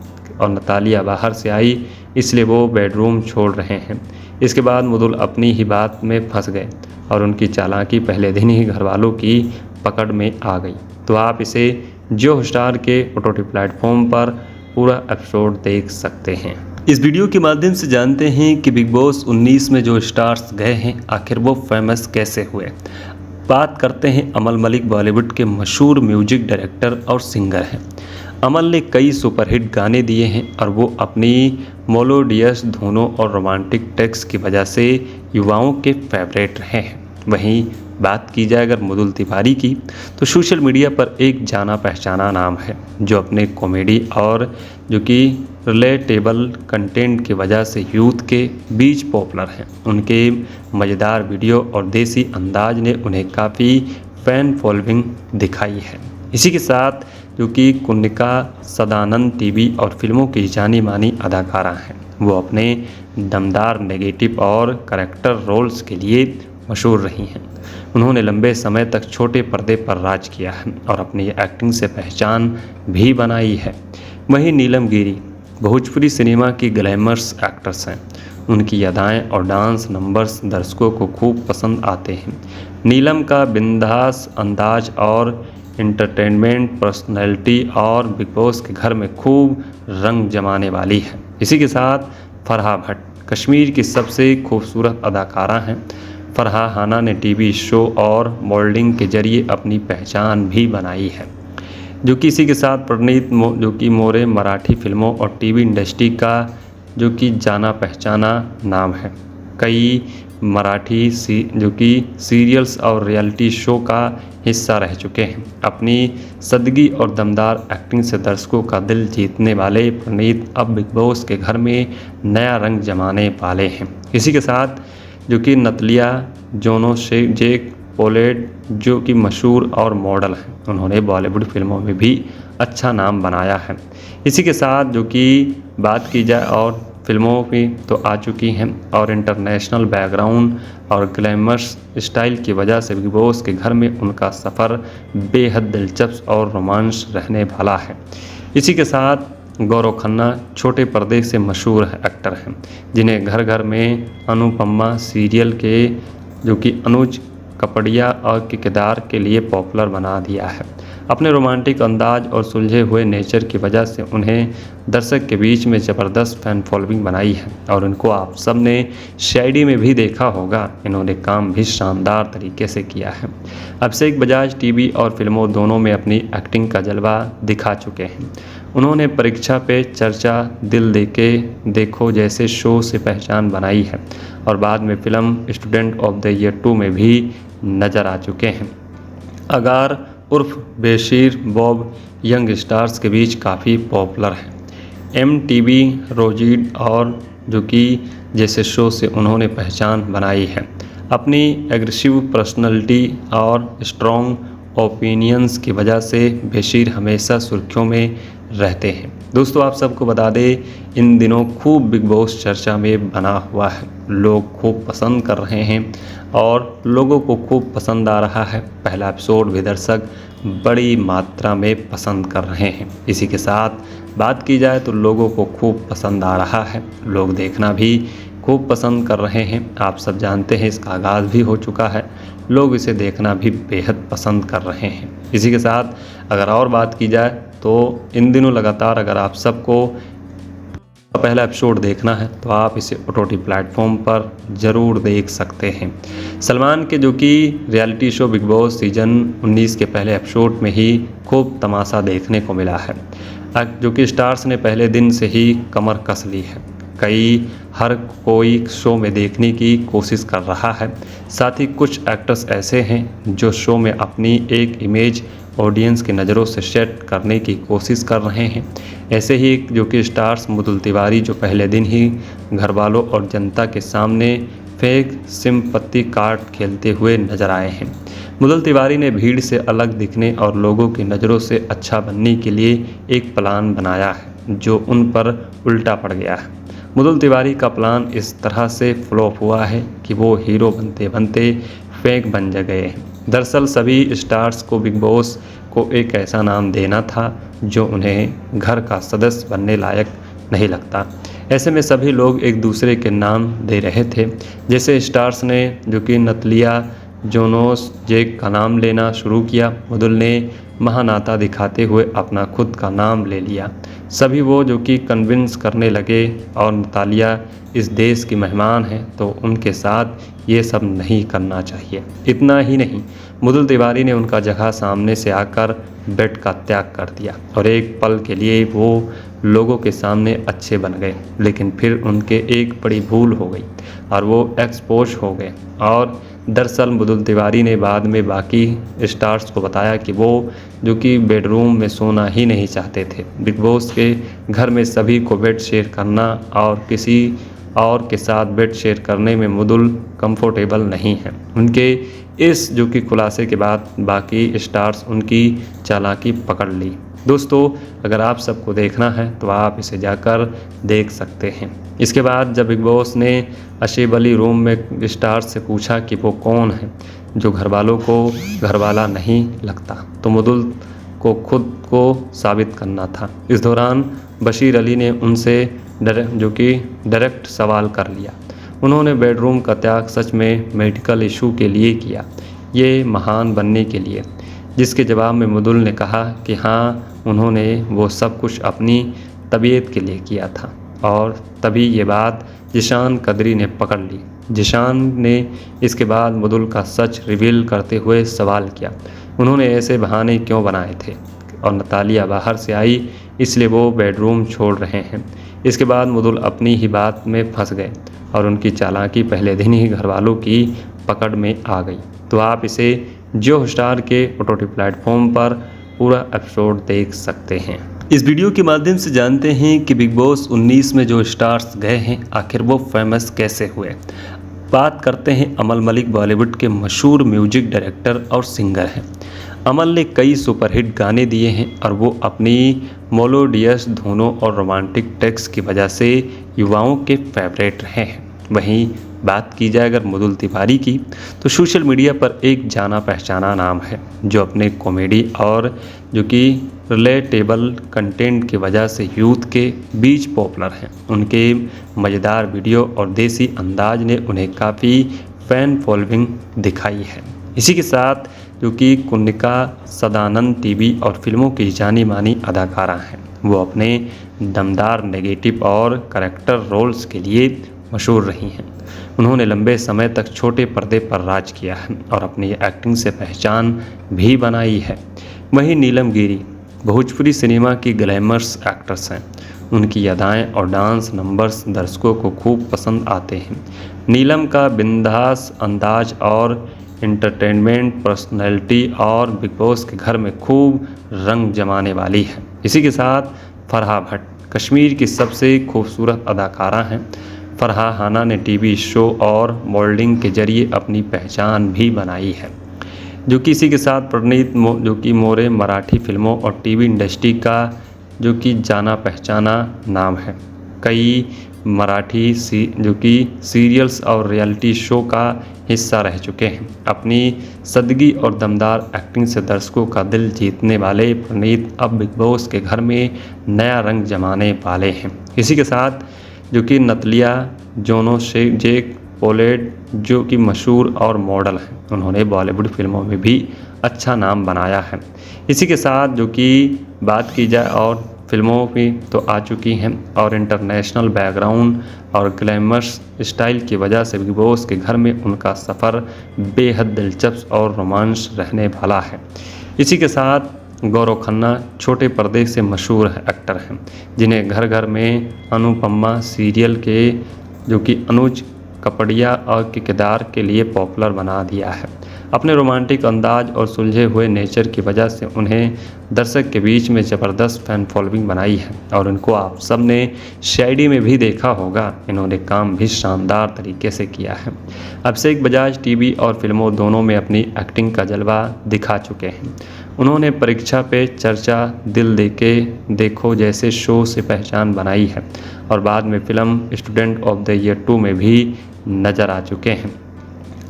और नतालिया बाहर से आई इसलिए वो बेडरूम छोड़ रहे हैं। इसके बाद मुदुल अपनी ही बात में फंस गए और उनकी चालाकी पहले दिन ही घरवालों की पकड़ में आ गई। तो आप इसे जियो हॉटस्टार के OTT प्लेटफॉर्म पर पूरा एपिसोड देख सकते हैं। इस वीडियो के माध्यम से जानते हैं कि बिग बॉस 19 में जो स्टार्स गए हैं आखिर वो फेमस कैसे हुए। बात करते हैं अमल मलिक, बॉलीवुड के मशहूर म्यूजिक डायरेक्टर और सिंगर हैं। अमल ने कई सुपरहिट गाने दिए हैं और वो अपनी मेलोडियस धुनों और रोमांटिक टेक्स्ट की वजह से युवाओं के फेवरेट रहे हैं। वहीं बात की जाए अगर मुदुल तिवारी की तो सोशल मीडिया पर एक जाना पहचाना नाम है जो अपने कॉमेडी और जो कि रिलेटेबल कंटेंट की वजह से यूथ के बीच पॉपुलर हैं। उनके मज़ेदार वीडियो और देसी अंदाज ने उन्हें काफ़ी फैन फॉलोइंग दिखाई है। इसी के साथ जो कि कुन्निका सदानंद टीवी और फिल्मों की जानी मानी अदाकारा हैं। वो अपने दमदार नेगेटिव और करैक्टर रोल्स के लिए मशहूर रही हैं। उन्होंने लंबे समय तक छोटे पर्दे पर राज किया है और अपनी एक्टिंग से पहचान भी बनाई है। वहीं नीलम गिरी भोजपुरी सिनेमा की ग्लैमरस एक्ट्रेस हैं। उनकी अदाएँ और डांस नंबर्स दर्शकों को खूब पसंद आते हैं। नीलम का बिंदास अंदाज और इंटरटेनमेंट पर्सनैलिटी और बिग बॉस के घर में खूब रंग जमाने वाली है। इसी के साथ फरहा भट्ट कश्मीर की सबसे खूबसूरत अदाकारा हैं। फरहा हाना ने टीवी शो और मॉडलिंग के जरिए अपनी पहचान भी बनाई है, जो कि इसी के साथ प्रणीत जो कि मोरे मराठी फिल्मों और टीवी इंडस्ट्री का जो कि जाना पहचाना नाम है। कई मराठी जो कि सीरियल्स और रियलिटी शो का हिस्सा रह चुके हैं। अपनी सदगी और दमदार एक्टिंग से दर्शकों का दिल जीतने वाले प्रणीत अब बिग बॉस के घर में नया रंग जमाने वाले हैं। इसी के साथ जो कि नतलिया जोनो जेक पोलेट जो कि मशहूर और मॉडल हैं, उन्होंने बॉलीवुड फिल्मों में भी अच्छा नाम बनाया है। इसी के साथ जो कि बात की जाए और फिल्मों की तो आ चुकी हैं और इंटरनेशनल बैकग्राउंड और ग्लैमरस स्टाइल की वजह से बिग बॉस के घर में उनका सफ़र बेहद दिलचस्प और रोमांस रहने वाला है। इसी के साथ गौरव खन्ना छोटे पर्दे से मशहूर एक्टर हैं, जिन्हें घर घर में अनुपमा सीरियल के जो कि अनुज कपड़िया और के किरदार के लिए पॉपुलर बना दिया है। अपने रोमांटिक अंदाज और सुलझे हुए नेचर की वजह से उन्हें दर्शक के बीच में ज़बरदस्त फैन फॉलोइंग बनाई है और इनको आप सब ने शायरी में भी देखा होगा। इन्होंने काम भी शानदार तरीके से किया है। अभिषेक बजाज टीवी और फिल्मों दोनों में अपनी एक्टिंग का जलवा दिखा चुके हैं। उन्होंने परीक्षा पे चर्चा, दिल देके देखो जैसे शो से पहचान बनाई है और बाद में film student of the year 2 में भी नज़र आ चुके हैं। अगार उर्फ बेशीर बॉब यंग स्टार्स के बीच काफ़ी पॉपुलर है। MTV रोजीड और जो कि जैसे शो से उन्होंने पहचान बनाई है। अपनी एग्रेसिव पर्सनैलिटी और स्ट्रॉन्ग ओपिनियंस की वजह से बेशीर हमेशा सुर्खियों में रहते हैं। दोस्तों आप सबको बता दें, इन दिनों खूब बिग बॉस चर्चा में बना हुआ है। लोग खूब पसंद कर रहे हैं और लोगों को खूब पसंद आ रहा है। पहला एपिसोड भी दर्शक बड़ी मात्रा में पसंद कर रहे हैं। इसी के साथ बात की जाए तो लोगों को खूब पसंद आ रहा है, लोग देखना भी खूब पसंद कर रहे हैं। आप सब जानते हैं इसका आगाज़ भी हो चुका है, लोग इसे देखना भी बेहद पसंद कर रहे हैं। इसी के साथ अगर और बात की जाए तो इन दिनों लगातार अगर आप सबको पहला एपिसोड देखना है तो आप इसे OTT प्लेटफॉर्म पर ज़रूर देख सकते हैं। सलमान के जो कि reality show big boss season 19 के पहले एपिसोड में ही खूब तमाशा देखने को मिला है, जो कि स्टार्स ने पहले दिन से ही कमर कस ली है। हर कोई शो में देखने की कोशिश कर रहा है। साथ ही कुछ एक्टर्स ऐसे हैं जो शो में अपनी एक इमेज ऑडियंस की नज़रों से सेट करने की कोशिश कर रहे हैं। ऐसे ही जो कि स्टार्स मुदुल तिवारी जो पहले दिन ही घरवालों और जनता के सामने फेक सिंपत्ति कार्ड खेलते हुए नजर आए हैं। मुदुल तिवारी ने भीड़ से अलग दिखने और लोगों की नज़रों से अच्छा बनने के लिए एक प्लान बनाया है जो उन पर उल्टा पड़ गया है। मुदुल तिवारी का प्लान इस तरह से फ्लॉप हुआ है कि वो हीरो बनते बनते फेक बन गए। दरअसल सभी स्टार्स को बिग बॉस को एक ऐसा नाम देना था जो उन्हें घर का सदस्य बनने लायक नहीं लगता। ऐसे में सभी लोग एक दूसरे के नाम दे रहे थे। जैसे स्टार्स ने जो कि नतलिया जोनोस जेक का नाम लेना शुरू किया, मुदुल ने महानाता दिखाते हुए अपना खुद का नाम ले लिया। सभी वो जो कि कन्विंस करने लगे और नतालिया इस देश की मेहमान हैं तो उनके साथ ये सब नहीं करना चाहिए। इतना ही नहीं, मुदुल तिवारी ने उनका जगह सामने से आकर बेड का त्याग कर दिया और एक पल के लिए वो लोगों के सामने अच्छे बन गए, लेकिन फिर उनके एक बड़ी भूल हो गई और वो एक्सपोज हो गए। और दरअसल मुदुल तिवारी ने बाद में बाकी स्टार्स को बताया कि वो जो कि बेडरूम में सोना ही नहीं चाहते थे। बिग बॉस के घर में सभी को बेड शेयर करना और किसी और के साथ बेड शेयर करने में मुदुल कंफर्टेबल नहीं है। उनके इस जो कि खुलासे के बाद बाकी स्टार्स उनकी चालाकी पकड़ ली। दोस्तों अगर आप सबको देखना है तो आप इसे जाकर देख सकते हैं। इसके बाद जब बिग बॉस ने अशीब अली रूम में स्टार्स से पूछा कि वो कौन है जो घरवालों को घरवाला नहीं लगता, तो मुदुल को खुद को साबित करना था। इस दौरान बशीर अली ने उनसे डायरेक्ट सवाल कर लिया। उन्होंने बेडरूम का त्याग सच में मेडिकल इशू के लिए किया, ये महान बनने के लिए। जिसके जवाब में मृदुल ने कहा कि हाँ, उन्होंने वो सब कुछ अपनी तबीयत के लिए किया था। और तभी ये बात जिशान कदरी ने पकड़ ली। जिशान ने इसके बाद मृदुल का सच रिवील करते हुए सवाल किया, उन्होंने ऐसे बहाने क्यों बनाए थे और नतालिया बाहर से आई इसलिए वो बेडरूम छोड़ रहे हैं। इसके बाद मृदुल अपनी ही बात में फंस गए और उनकी चालाकी पहले दिन ही घरवालों की पकड़ में आ गई। तो आप इसे जियो हॉटस्टार के OTT प्लेटफॉर्म पर पूरा एपिसोड देख सकते हैं। इस वीडियो के माध्यम से जानते हैं कि बिग बॉस 19 में जो स्टार्स गए हैं आखिर वो फेमस कैसे हुए। बात करते हैं अमल मलिक, बॉलीवुड के मशहूर म्यूजिक डायरेक्टर और सिंगर हैं। अमल ने कई सुपरहिट गाने दिए हैं और वो अपनी मेलोडियस धुनों और रोमांटिक टेक्स्ट की वजह से युवाओं के फेवरेट रहे हैं। वहीं बात की जाए अगर मृदुल तिवारी की, तो सोशल मीडिया पर एक जाना पहचाना नाम है जो अपने कॉमेडी और जो कि रिलेटेबल कंटेंट की वजह से यूथ के बीच पॉपुलर हैं। उनके मज़ेदार वीडियो और देसी अंदाज ने उन्हें काफ़ी फैन फॉलोइंग दिखाई है। इसी के साथ जो कि कुनिका सदानंद टीवी और फिल्मों की जानी मानी अदाकारा हैं। वो अपने दमदार नेगेटिव और करैक्टर रोल्स के लिए मशहूर रही हैं। उन्होंने लंबे समय तक छोटे पर्दे पर राज किया है और अपनी एक्टिंग से पहचान भी बनाई है। वहीं नीलम गिरी भोजपुरी सिनेमा की ग्लैमरस एक्ट्रेस हैं। उनकी अदाएँ और डांस नंबर्स दर्शकों को खूब पसंद आते हैं। नीलम का बिंदास अंदाज और एंटरटेनमेंट पर्सनैलिटी और बिग बॉस के घर में खूब रंग जमाने वाली है। इसी के साथ फरहा भट्ट कश्मीर की सबसे खूबसूरत अदाकारा हैं। फरहा हाना ने टीवी शो और मॉडलिंग के जरिए अपनी पहचान भी बनाई है। जो कि इसी के साथ प्रणीत जो कि मोरे मराठी फिल्मों और टीवी इंडस्ट्री का जो कि जाना पहचाना नाम है। कई मराठी जो कि सीरियल्स और रियलिटी शो का हिस्सा रह चुके हैं। अपनी सदगी और दमदार एक्टिंग से दर्शकों का दिल जीतने वाले प्रणीत अब बिग बॉस के घर में नया रंग जमाने वाले हैं। इसी के साथ जो कि नतलिया जेक पोलेट जो कि मशहूर और मॉडल हैं। उन्होंने बॉलीवुड फिल्मों में भी अच्छा नाम बनाया है। इसी के साथ जो कि बात की जाए और फिल्मों की तो आ चुकी हैं और इंटरनेशनल बैकग्राउंड और ग्लैमरस स्टाइल की वजह से बिग बॉस के घर में उनका सफ़र बेहद दिलचस्प और रोमांस रहने वाला है। इसी के साथ गौरव खन्ना छोटे पर्दे से मशहूर एक्टर हैं जिन्हें घर घर में अनुपमा सीरियल के जो कि अनुज कपड़िया और के किरदार के लिए पॉपुलर बना दिया है। अपने रोमांटिक अंदाज और सुलझे हुए नेचर की वजह से उन्हें दर्शक के बीच में ज़बरदस्त फैन फॉलोइंग बनाई है और इनको आप सब ने शायरी में भी देखा होगा। इन्होंने काम भी शानदार तरीके से किया है। अभिषेक बजाज टीवी और फिल्मों दोनों में अपनी एक्टिंग का जलवा दिखा चुके हैं। उन्होंने परीक्षा पे चर्चा, दिल देके देखो जैसे शो से पहचान बनाई है और बाद में film student of the year 2 में भी नज़र आ चुके हैं।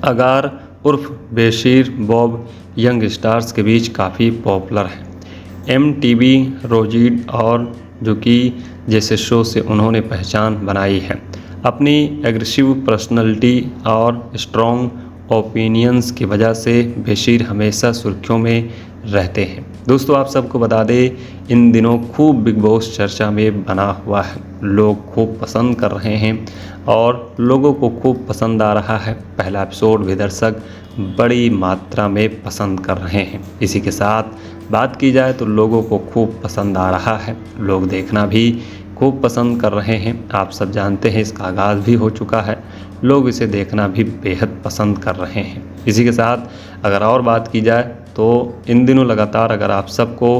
अगार उर्फ बेशीर बॉब यंग स्टार्स के बीच काफ़ी पॉपुलर है। MTV रोजीड और जो कि जैसे शो से उन्होंने पहचान बनाई है। अपनी एग्रेसिव पर्सनैलिटी और स्ट्रॉन्ग ओपिनियंस की वजह से बेशीर हमेशा सुर्खियों में रहते हैं। दोस्तों आप सबको बता दें, इन दिनों खूब बिग बॉस चर्चा में बना हुआ है। लोग खूब पसंद कर रहे हैं और लोगों को खूब पसंद आ रहा है। पहला एपिसोड भी दर्शक बड़ी मात्रा में पसंद कर रहे हैं। इसी के साथ बात की जाए तो लोगों को खूब पसंद आ रहा है। लोग देखना भी खूब पसंद कर रहे हैं। आप सब जानते हैं इसका आगाज़ भी हो चुका है। लोग इसे देखना भी बेहद पसंद कर रहे हैं। इसी के साथ अगर और बात की जाए तो इन दिनों लगातार अगर आप सबको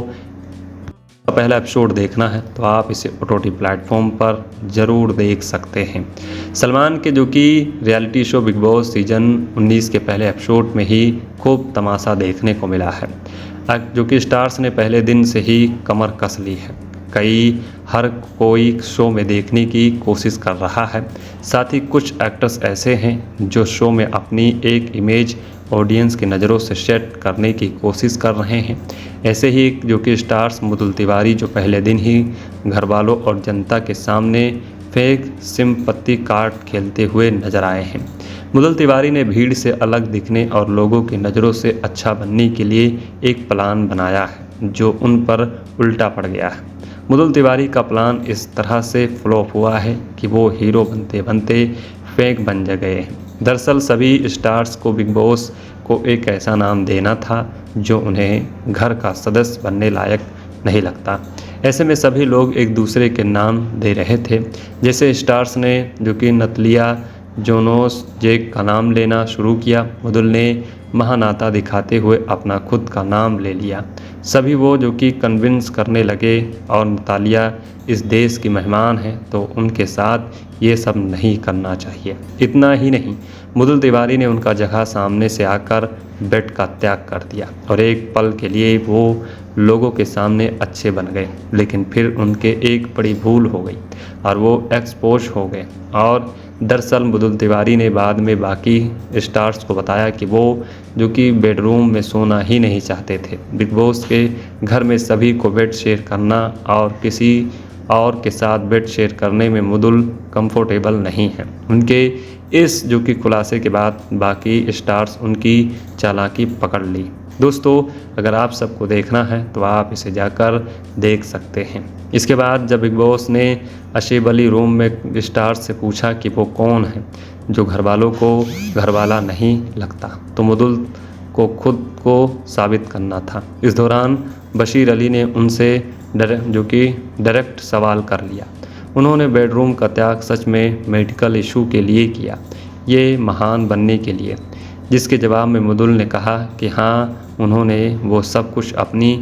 पहला एपिसोड देखना है तो आप इसे OTT प्लेटफॉर्म पर ज़रूर देख सकते हैं। सलमान के जो कि reality show big boss season 19 के पहले एपिसोड में ही खूब तमाशा देखने को मिला है, जो कि स्टार्स ने पहले दिन से ही कमर कस ली है। हर कोई शो में देखने की कोशिश कर रहा है। साथ ही कुछ एक्टर्स ऐसे हैं जो शो में अपनी एक इमेज ऑडियंस की नज़रों से सेट करने की कोशिश कर रहे हैं। ऐसे ही जो कि स्टार्स मृदुल तिवारी जो पहले दिन ही घर वालों और जनता के सामने फेक सिंपत्ति कार्ड खेलते हुए नजर आए हैं। मुदल तिवारी ने भीड़ से अलग दिखने और लोगों की नज़रों से अच्छा बनने के लिए एक प्लान बनाया है जो उन पर उल्टा पड़ गया है। मुदल तिवारी का प्लान इस तरह से फ्लॉप हुआ है कि वो हीरो बनते बनते फेक बन गए हैं। दरअसल सभी स्टार्स को बिग बॉस को एक ऐसा नाम देना था जो उन्हें घर का सदस्य बनने लायक नहीं लगता। ऐसे में सभी लोग एक दूसरे के नाम दे रहे थे। जैसे स्टार्स ने जो कि नतलिया जोनोस जेक का नाम लेना शुरू किया, मुदल ने महानाता दिखाते हुए अपना खुद का नाम ले लिया। सभी वो जो कि कन्विंस करने लगे और नतालिया इस देश की मेहमान है तो उनके साथ ये सब नहीं करना चाहिए। इतना ही नहीं, मुदल तिवारी ने उनका जगह सामने से आकर बेड का त्याग कर दिया और एक पल के लिए वो लोगों के सामने अच्छे बन गए, लेकिन फिर उनके एक बड़ी भूल हो गई और वो एक्सपोज हो गए। और दरअसल मुदल तिवारी ने बाद में बाकी स्टार्स को बताया कि वो जो कि बेडरूम में सोना ही नहीं चाहते थे। बिग बॉस के घर में सभी को बेड शेयर करना और किसी और के साथ बेड शेयर करने में मुदल कंफर्टेबल नहीं है। उनके इस जो कि खुलासे के बाद बाकी स्टार्स उनकी चालाकी पकड़ ली। दोस्तों, अगर आप सबको देखना है तो आप इसे जाकर देख सकते हैं। इसके बाद जब बिग बॉस ने अशेब अली रूम में स्टार्स से पूछा कि वो कौन है जो घर वालों को घरवाला नहीं लगता, तो मुदल को खुद को साबित करना था। इस दौरान बशीर अली ने उनसे डायरेक्ट सवाल कर लिया। उन्होंने बेडरूम का त्याग सच में मेडिकल इशू के लिए किया, ये महान बनने के लिए, जिसके जवाब में मुदल ने कहा कि हाँ, उन्होंने वो सब कुछ अपनी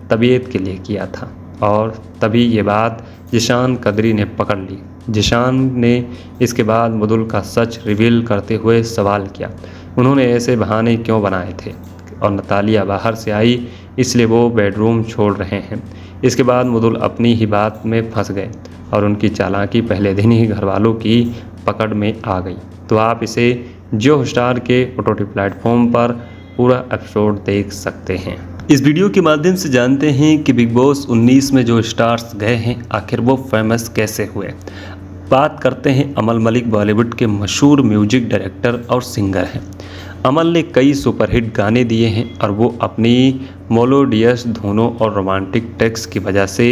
तबीयत के लिए किया था। और तभी ये बात जिशान कदरी ने पकड़ ली। जिशान ने इसके बाद मुदल का सच रिवील करते हुए सवाल किया, उन्होंने ऐसे बहाने क्यों बनाए थे और नतालिया बाहर से आई इसलिए वो बेडरूम छोड़ रहे हैं। इसके बाद मुदल अपनी ही बात में फंस गए और उनकी चालाकी पहले दिन ही घरवालों की पकड़ में आ गई। तो आप इसे जियो हॉटस्टार के OTT प्लेटफॉर्म पर पूरा एपिसोड देख सकते हैं। इस वीडियो के माध्यम से जानते हैं कि बिग बॉस 19 में जो स्टार्स गए हैं आखिर वो फेमस कैसे हुए। बात करते हैं अमल मलिक, बॉलीवुड के मशहूर म्यूजिक डायरेक्टर और सिंगर हैं। अमल ने कई सुपरहिट गाने दिए हैं और वो अपनी मेलोडियस धुनों और रोमांटिक टेक्स्ट की वजह से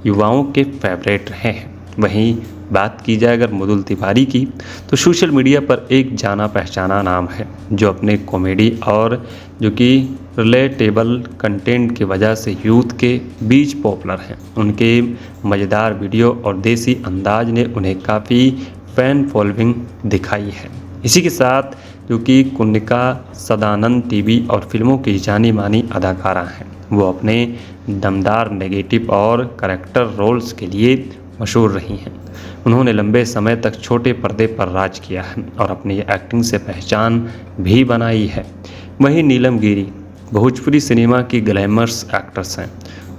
युवाओं के फेवरेट रहे हैं। वहीं बात की जाए अगर मुदल तिवारी की, तो सोशल मीडिया पर एक जाना पहचाना नाम है जो अपने कॉमेडी और जो कि रिलेटेबल कंटेंट की वजह से यूथ के बीच पॉपुलर हैं। उनके मज़ेदार वीडियो और देसी अंदाज ने उन्हें काफ़ी फैन फॉलोइंग दिखाई है। इसी के साथ जो कि कुन्निका सदानंद टीवी और फिल्मों की जानी मानी अदाकारा हैं। वो अपने दमदार नेगेटिव और करैक्टर रोल्स के लिए मशहूर रही हैं। उन्होंने लंबे समय तक छोटे पर्दे पर राज किया है और अपनी एक्टिंग से पहचान भी बनाई है। वहीं नीलम गिरी भोजपुरी सिनेमा की ग्लैमरस एक्ट्रेस हैं।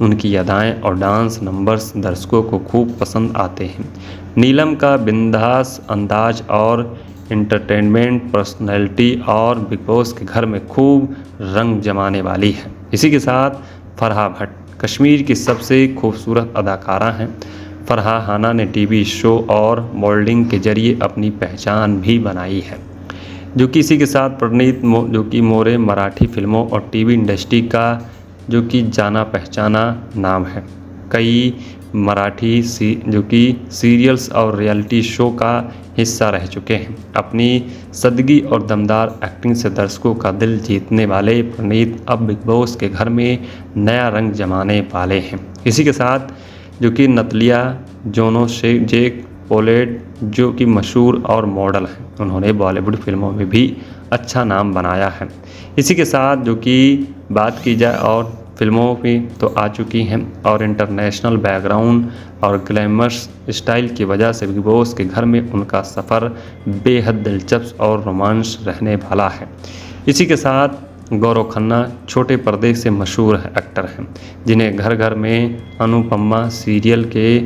उनकी अदाएँ और डांस नंबर्स दर्शकों को खूब पसंद आते हैं। नीलम का बिंदास अंदाज और एंटरटेनमेंट पर्सनैलिटी और बिग बॉस के घर में खूब रंग जमाने वाली है। इसी के साथ फरहा भट्ट कश्मीर की सबसे खूबसूरत अदाकारा हैं। फरहा हाना ने टीवी शो और मॉडलिंग के जरिए अपनी पहचान भी बनाई है। जो कि इसी के साथ प्रणीत जो कि मोरे मराठी फिल्मों और टीवी इंडस्ट्री का जो कि जाना पहचाना नाम है। कई मराठी जो कि सीरियल्स और रियलिटी शो का हिस्सा रह चुके हैं। अपनी सदगी और दमदार एक्टिंग से दर्शकों का दिल जीतने वाले प्रणीत अब बिग बॉस के घर में नया रंग जमाने वाले हैं। इसी के साथ जो कि नतलिया जोनोस जेक पोलेट जो कि मशहूर और मॉडल हैं, उन्होंने बॉलीवुड फिल्मों में भी अच्छा नाम बनाया है। इसी के साथ जो कि बात की जाए और फिल्मों की तो आ चुकी हैं और इंटरनेशनल बैकग्राउंड और ग्लैमरस स्टाइल की वजह से बिग बॉस के घर में उनका सफ़र बेहद दिलचस्प और रोमांस रहने वाला है। इसी के साथ गौरव खन्ना छोटे पर्दे से मशहूर एक्टर हैं, जिन्हें घर घर में अनुपमा सीरियल के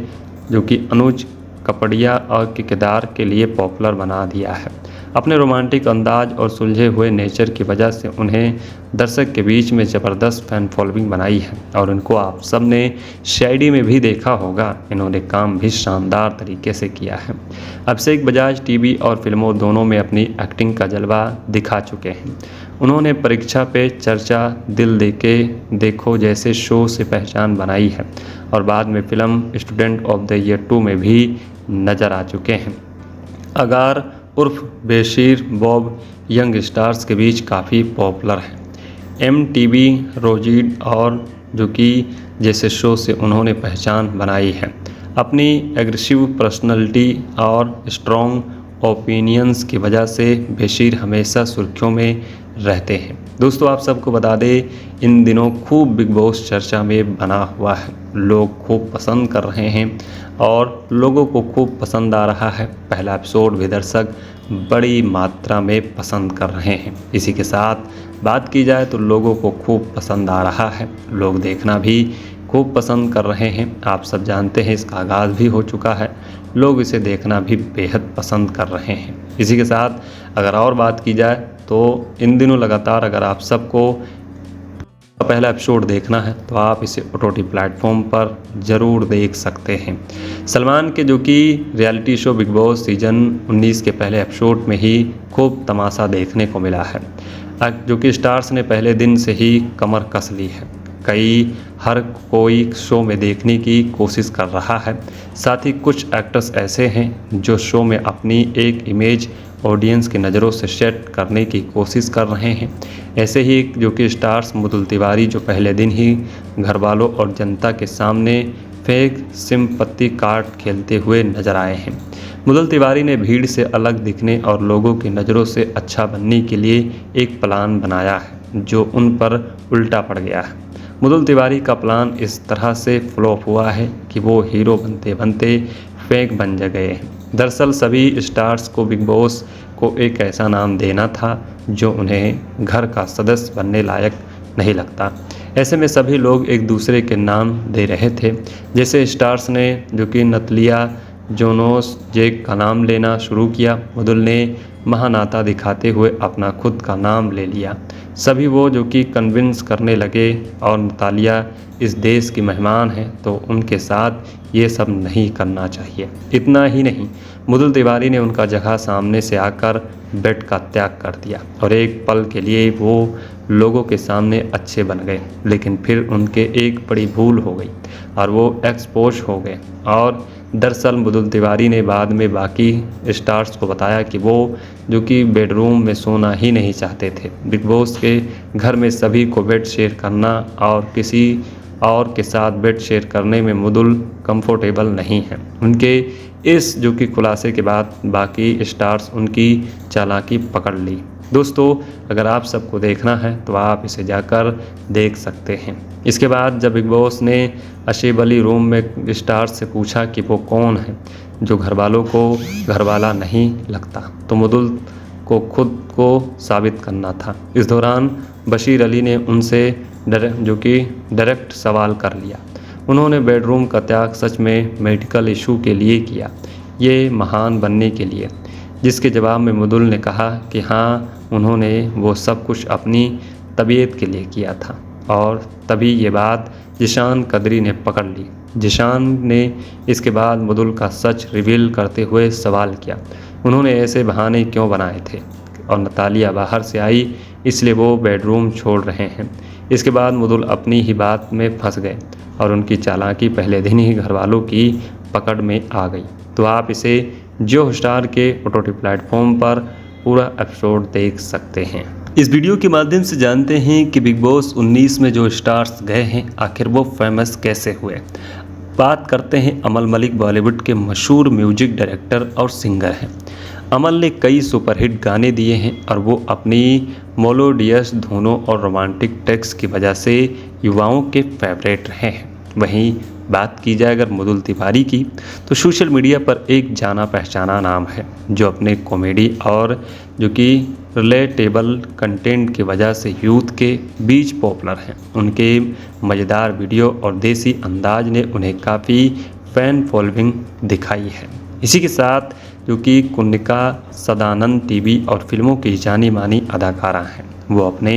जो कि अनुज कपड़िया और के किरदार के लिए पॉपुलर बना दिया है। अपने रोमांटिक अंदाज और सुलझे हुए नेचर की वजह से उन्हें दर्शक के बीच में ज़बरदस्त फैन फॉलोइंग बनाई है और इनको आप सब ने शायरी में भी देखा होगा। इन्होंने काम भी शानदार तरीके से किया है। अभिषेक बजाज टीवी और फिल्मों दोनों में अपनी एक्टिंग का जलवा दिखा चुके हैं। उन्होंने परीक्षा पे चर्चा, दिल देके देखो जैसे शो से पहचान बनाई है और बाद में film student of the year 2 में भी नज़र आ चुके हैं। अगार उर्फ बेशीर बॉब यंग स्टार्स के बीच काफ़ी पॉपुलर है। MTV, रोजीड और जो कि जैसे शो से उन्होंने पहचान बनाई है। अपनी एग्रेसिव पर्सनैलिटी और स्ट्रॉन्ग ओपिनियंस की वजह से बेशीर हमेशा सुर्खियों में रहते हैं। दोस्तों आप सबको बता दें, इन दिनों खूब बिग बॉस चर्चा में बना हुआ है। लोग खूब पसंद कर रहे हैं और लोगों को खूब पसंद आ रहा है। पहला एपिसोड भी दर्शक बड़ी मात्रा में पसंद कर रहे हैं। इसी के साथ बात की जाए तो लोगों को खूब पसंद आ रहा है। लोग देखना भी खूब पसंद कर रहे हैं। आप सब जानते हैं इसका आगाज़ भी हो चुका है। लोग इसे देखना भी बेहद पसंद कर रहे हैं। इसी के साथ अगर और बात की जाए तो इन दिनों लगातार अगर आप सबको पहला एपिसोड देखना है तो आप इसे OTT प्लेटफॉर्म पर ज़रूर देख सकते हैं। सलमान के जो कि reality show big boss season 19 के पहले एपिसोड में ही खूब तमाशा देखने को मिला है, जो कि स्टार्स ने पहले दिन से ही कमर कस ली है। हर कोई शो में देखने की कोशिश कर रहा है। साथ ही कुछ एक्टर्स ऐसे हैं जो शो में अपनी एक इमेज ऑडियंस की नज़रों से सेट करने की कोशिश कर रहे हैं। ऐसे ही जो कि स्टार्स मुदुल तिवारी जो पहले दिन ही घरवालों और जनता के सामने फेक सिंपत्ति कार्ड खेलते हुए नजर आए हैं। मुदुल तिवारी ने भीड़ से अलग दिखने और लोगों की नज़रों से अच्छा बनने के लिए एक प्लान बनाया है जो उन पर उल्टा पड़ गया है। मुदुल तिवारी का प्लान इस तरह से फ्लॉप हुआ है कि वो हीरो बनते बनते फेक बन गए हैं। दरअसल सभी स्टार्स को बिग बॉस को एक ऐसा नाम देना था जो उन्हें घर का सदस्य बनने लायक नहीं लगता। ऐसे में सभी लोग एक दूसरे के नाम दे रहे थे। जैसे स्टार्स ने जो कि नतलिया जोनोस जेक का नाम लेना शुरू किया, मुदुल ने महानाता दिखाते हुए अपना खुद का नाम ले लिया। सभी वो जो कि कन्विंस करने लगे और नतालिया इस देश की मेहमान हैं तो उनके साथ ये सब नहीं करना चाहिए। इतना ही नहीं, मुदुल तिवारी ने उनका जगह सामने से आकर बेड का त्याग कर दिया और एक पल के लिए वो लोगों के सामने अच्छे बन गए, लेकिन फिर उनके एक बड़ी भूल हो गई और वो एक्सपोज हो गए। और दरअसल मुदुल तिवारी ने बाद में बाकी स्टार्स को बताया कि वो जो कि बेडरूम में सोना ही नहीं चाहते थे। बिग बॉस के घर में सभी को बेड शेयर करना और किसी और के साथ बेड शेयर करने में मुदुल कंफर्टेबल नहीं है। उनके इस जो कि खुलासे के बाद बाकी स्टार्स उनकी चालाकी पकड़ ली। दोस्तों अगर आप सबको देखना है तो आप इसे जाकर देख सकते हैं। इसके बाद जब बिग बॉस ने अशेब अली रूम में स्टार्स से पूछा कि वो कौन है जो घरवालों को घरवाला नहीं लगता, तो मुदुल को खुद को साबित करना था। इस दौरान बशीर अली ने उनसे डायरेक्ट सवाल कर लिया। उन्होंने बेडरूम का त्याग सच में मेडिकल इशू के लिए किया, ये महान बनने के लिए, जिसके जवाब में मुदुल ने कहा कि हाँ उन्होंने वो सब कुछ अपनी तबीयत के लिए किया था। और तभी ये बात जिशान कदरी ने पकड़ ली। जिशान ने इसके बाद मुदुल का सच रिवील करते हुए सवाल किया, उन्होंने ऐसे बहाने क्यों बनाए थे और नतालिया बाहर से आई इसलिए वो बेडरूम छोड़ रहे हैं। इसके बाद मुदुल अपनी ही बात में फंस गए और उनकी चालाकी पहले दिन ही घरवालों की पकड़ में आ गई। तो आप इसे जियो हॉटस्टार के OTT प्लेटफॉर्म पर पूरा एपिसोड देख सकते हैं। इस वीडियो के माध्यम से जानते हैं कि बिग बॉस 19 में जो स्टार्स गए हैं आखिर वो फेमस कैसे हुए। बात करते हैं अमल मलिक, बॉलीवुड के मशहूर म्यूजिक डायरेक्टर और सिंगर हैं। अमल ने कई सुपरहिट गाने दिए हैं और वो अपनी मेलोडियस धुनों और रोमांटिक टेक्स्ट की वजह से युवाओं के फेवरेट रहे हैं। वहीं बात की जाए अगर मुदुल तिवारी की, तो सोशल मीडिया पर एक जाना पहचाना नाम है जो अपने कॉमेडी और जो कि रिलेटेबल कंटेंट की वजह से यूथ के बीच पॉपुलर हैं। उनके मज़ेदार वीडियो और देसी अंदाज ने उन्हें काफ़ी फ़ैन फॉलोइंग दिखाई है। इसी के साथ जो कि कुन्निका सदानंद टीवी और फिल्मों की जानी मानी अदाकारा हैं। वो अपने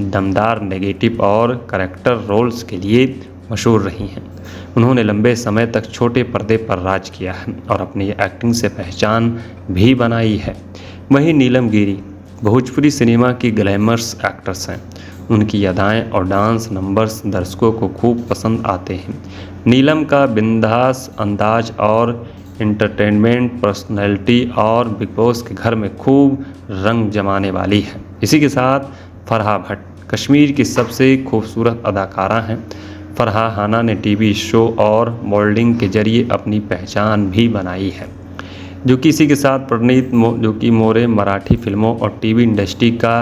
दमदार नेगेटिव और करैक्टर रोल्स के लिए मशहूर रही हैं। उन्होंने लंबे समय तक छोटे पर्दे पर राज किया है और अपनी एक्टिंग से पहचान भी बनाई है। वहीं नीलम गिरी भोजपुरी सिनेमा की ग्लैमरस एक्ट्रेस हैं। उनकी अदाएं और डांस नंबर्स दर्शकों को खूब पसंद आते हैं। नीलम का बिंदास अंदाज और एंटरटेनमेंट पर्सनैलिटी और बिग बॉस के घर में खूब रंग जमाने वाली है। इसी के साथ फरहा भट्ट कश्मीर की सबसे खूबसूरत अदाकारा हैं। फरहा हाना ने टीवी शो और मॉडलिंग के जरिए अपनी पहचान भी बनाई है, जो कि इसी के साथ प्रणीत जो कि मोरे मराठी फिल्मों और टीवी इंडस्ट्री का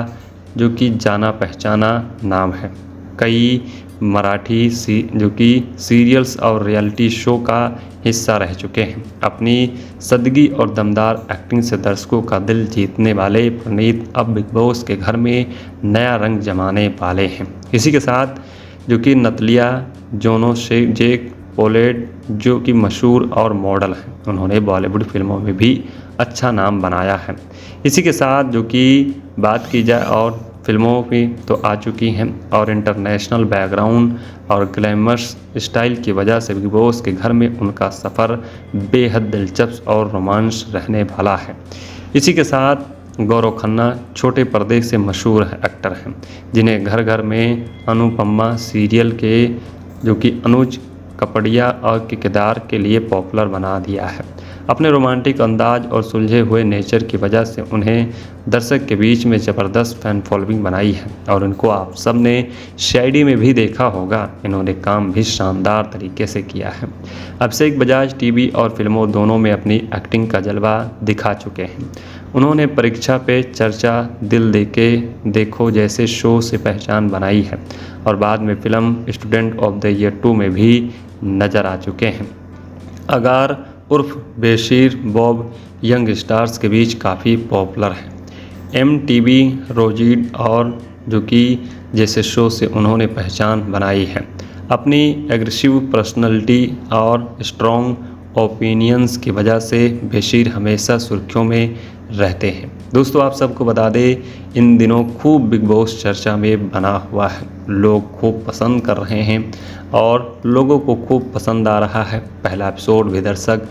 जो कि जाना पहचाना नाम है। कई मराठी जो कि सीरियल्स और रियलिटी शो का हिस्सा रह चुके हैं। अपनी सदगी और दमदार एक्टिंग से दर्शकों का दिल जीतने वाले प्रणीत अब बिग बॉस के घर में नया रंग जमाने वाले हैं। इसी के साथ जो कि नतलिया जेक पोलेट जो कि मशहूर और मॉडल हैं, उन्होंने बॉलीवुड फिल्मों में भी अच्छा नाम बनाया है। इसी के साथ जो कि बात की जाए और फिल्मों की तो आ चुकी हैं और इंटरनेशनल बैकग्राउंड और ग्लैमरस स्टाइल की वजह से बिग बॉस के घर में उनका सफ़र बेहद दिलचस्प और रोमांस रहने वाला है। इसी के साथ गौरव खन्ना छोटे पर्दे से मशहूर एक्टर हैं, जिन्हें घर घर में अनुपमा सीरियल के जो कि अनुज कपड़िया और के किरदार के लिए पॉपुलर बना दिया है। अपने रोमांटिक अंदाज और सुलझे हुए नेचर की वजह से उन्हें दर्शक के बीच में ज़बरदस्त फैन फॉलोइंग बनाई है और उनको आप सब ने शायरी में भी देखा होगा। इन्होंने काम भी शानदार तरीके से किया है। अभिषेक बजाज टीवी और फिल्मों दोनों में अपनी एक्टिंग का जलवा दिखा चुके हैं। उन्होंने परीक्षा पे चर्चा, दिल देके देखो जैसे शो से पहचान बनाई है और बाद में film student of the year 2 में भी नज़र आ चुके हैं। अगार उर्फ बेशीर बॉब यंग स्टार्स के बीच काफ़ी पॉपुलर है। MTV रोजीड और जो कि जैसे शो से उन्होंने पहचान बनाई है। अपनी एग्रेसिव पर्सनैलिटी और स्ट्रॉन्ग ओपिनियंस की वजह से बेशीर हमेशा सुर्खियों में रहते हैं। दोस्तों आप सबको बता दें, इन दिनों खूब बिग बॉस चर्चा में बना हुआ है। लोग खूब पसंद कर रहे हैं और लोगों को खूब पसंद आ रहा है। पहला एपिसोड भी दर्शक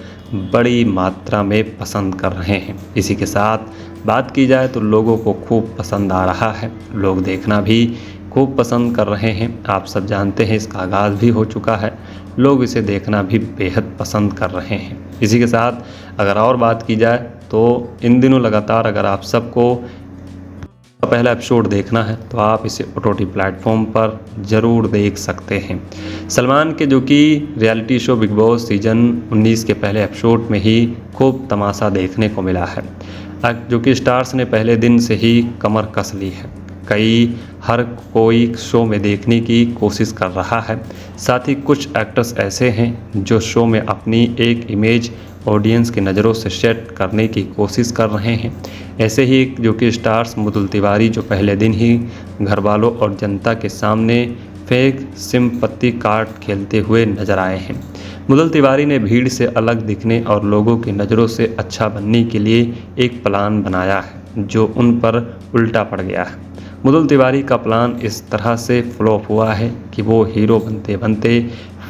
बड़ी मात्रा में पसंद कर रहे हैं। इसी के साथ बात की जाए तो लोगों को खूब पसंद आ रहा है। लोग देखना भी खूब पसंद कर रहे हैं। आप सब जानते हैं इसका आगाज़ भी हो चुका है। लोग इसे देखना भी बेहद पसंद कर रहे हैं। इसी के साथ अगर और बात की जाए तो इन दिनों लगातार अगर आप सबको पहला एपिसोड देखना है तो आप इसे OTT प्लेटफॉर्म पर ज़रूर देख सकते हैं। सलमान के जो कि reality show big boss season 19 के पहले एपिसोड में ही खूब तमाशा देखने को मिला है, जो कि स्टार्स ने पहले दिन से ही कमर कस ली है। हर कोई शो में देखने की कोशिश कर रहा है। साथ ही कुछ एक्टर्स ऐसे हैं जो शो में अपनी एक इमेज ऑडियंस की नज़रों से सेट करने की कोशिश कर रहे हैं। ऐसे ही जो कि स्टार्स मुदुल तिवारी जो पहले दिन ही घर वालों और जनता के सामने फेक सिंपत्ति कार्ड खेलते हुए नजर आए हैं। मुदुल तिवारी ने भीड़ से अलग दिखने और लोगों की नज़रों से अच्छा बनने के लिए एक प्लान बनाया है जो उन पर उल्टा पड़ गया है। मुदुल तिवारी का प्लान इस तरह से फ्लॉप हुआ है कि वो हीरो बनते बनते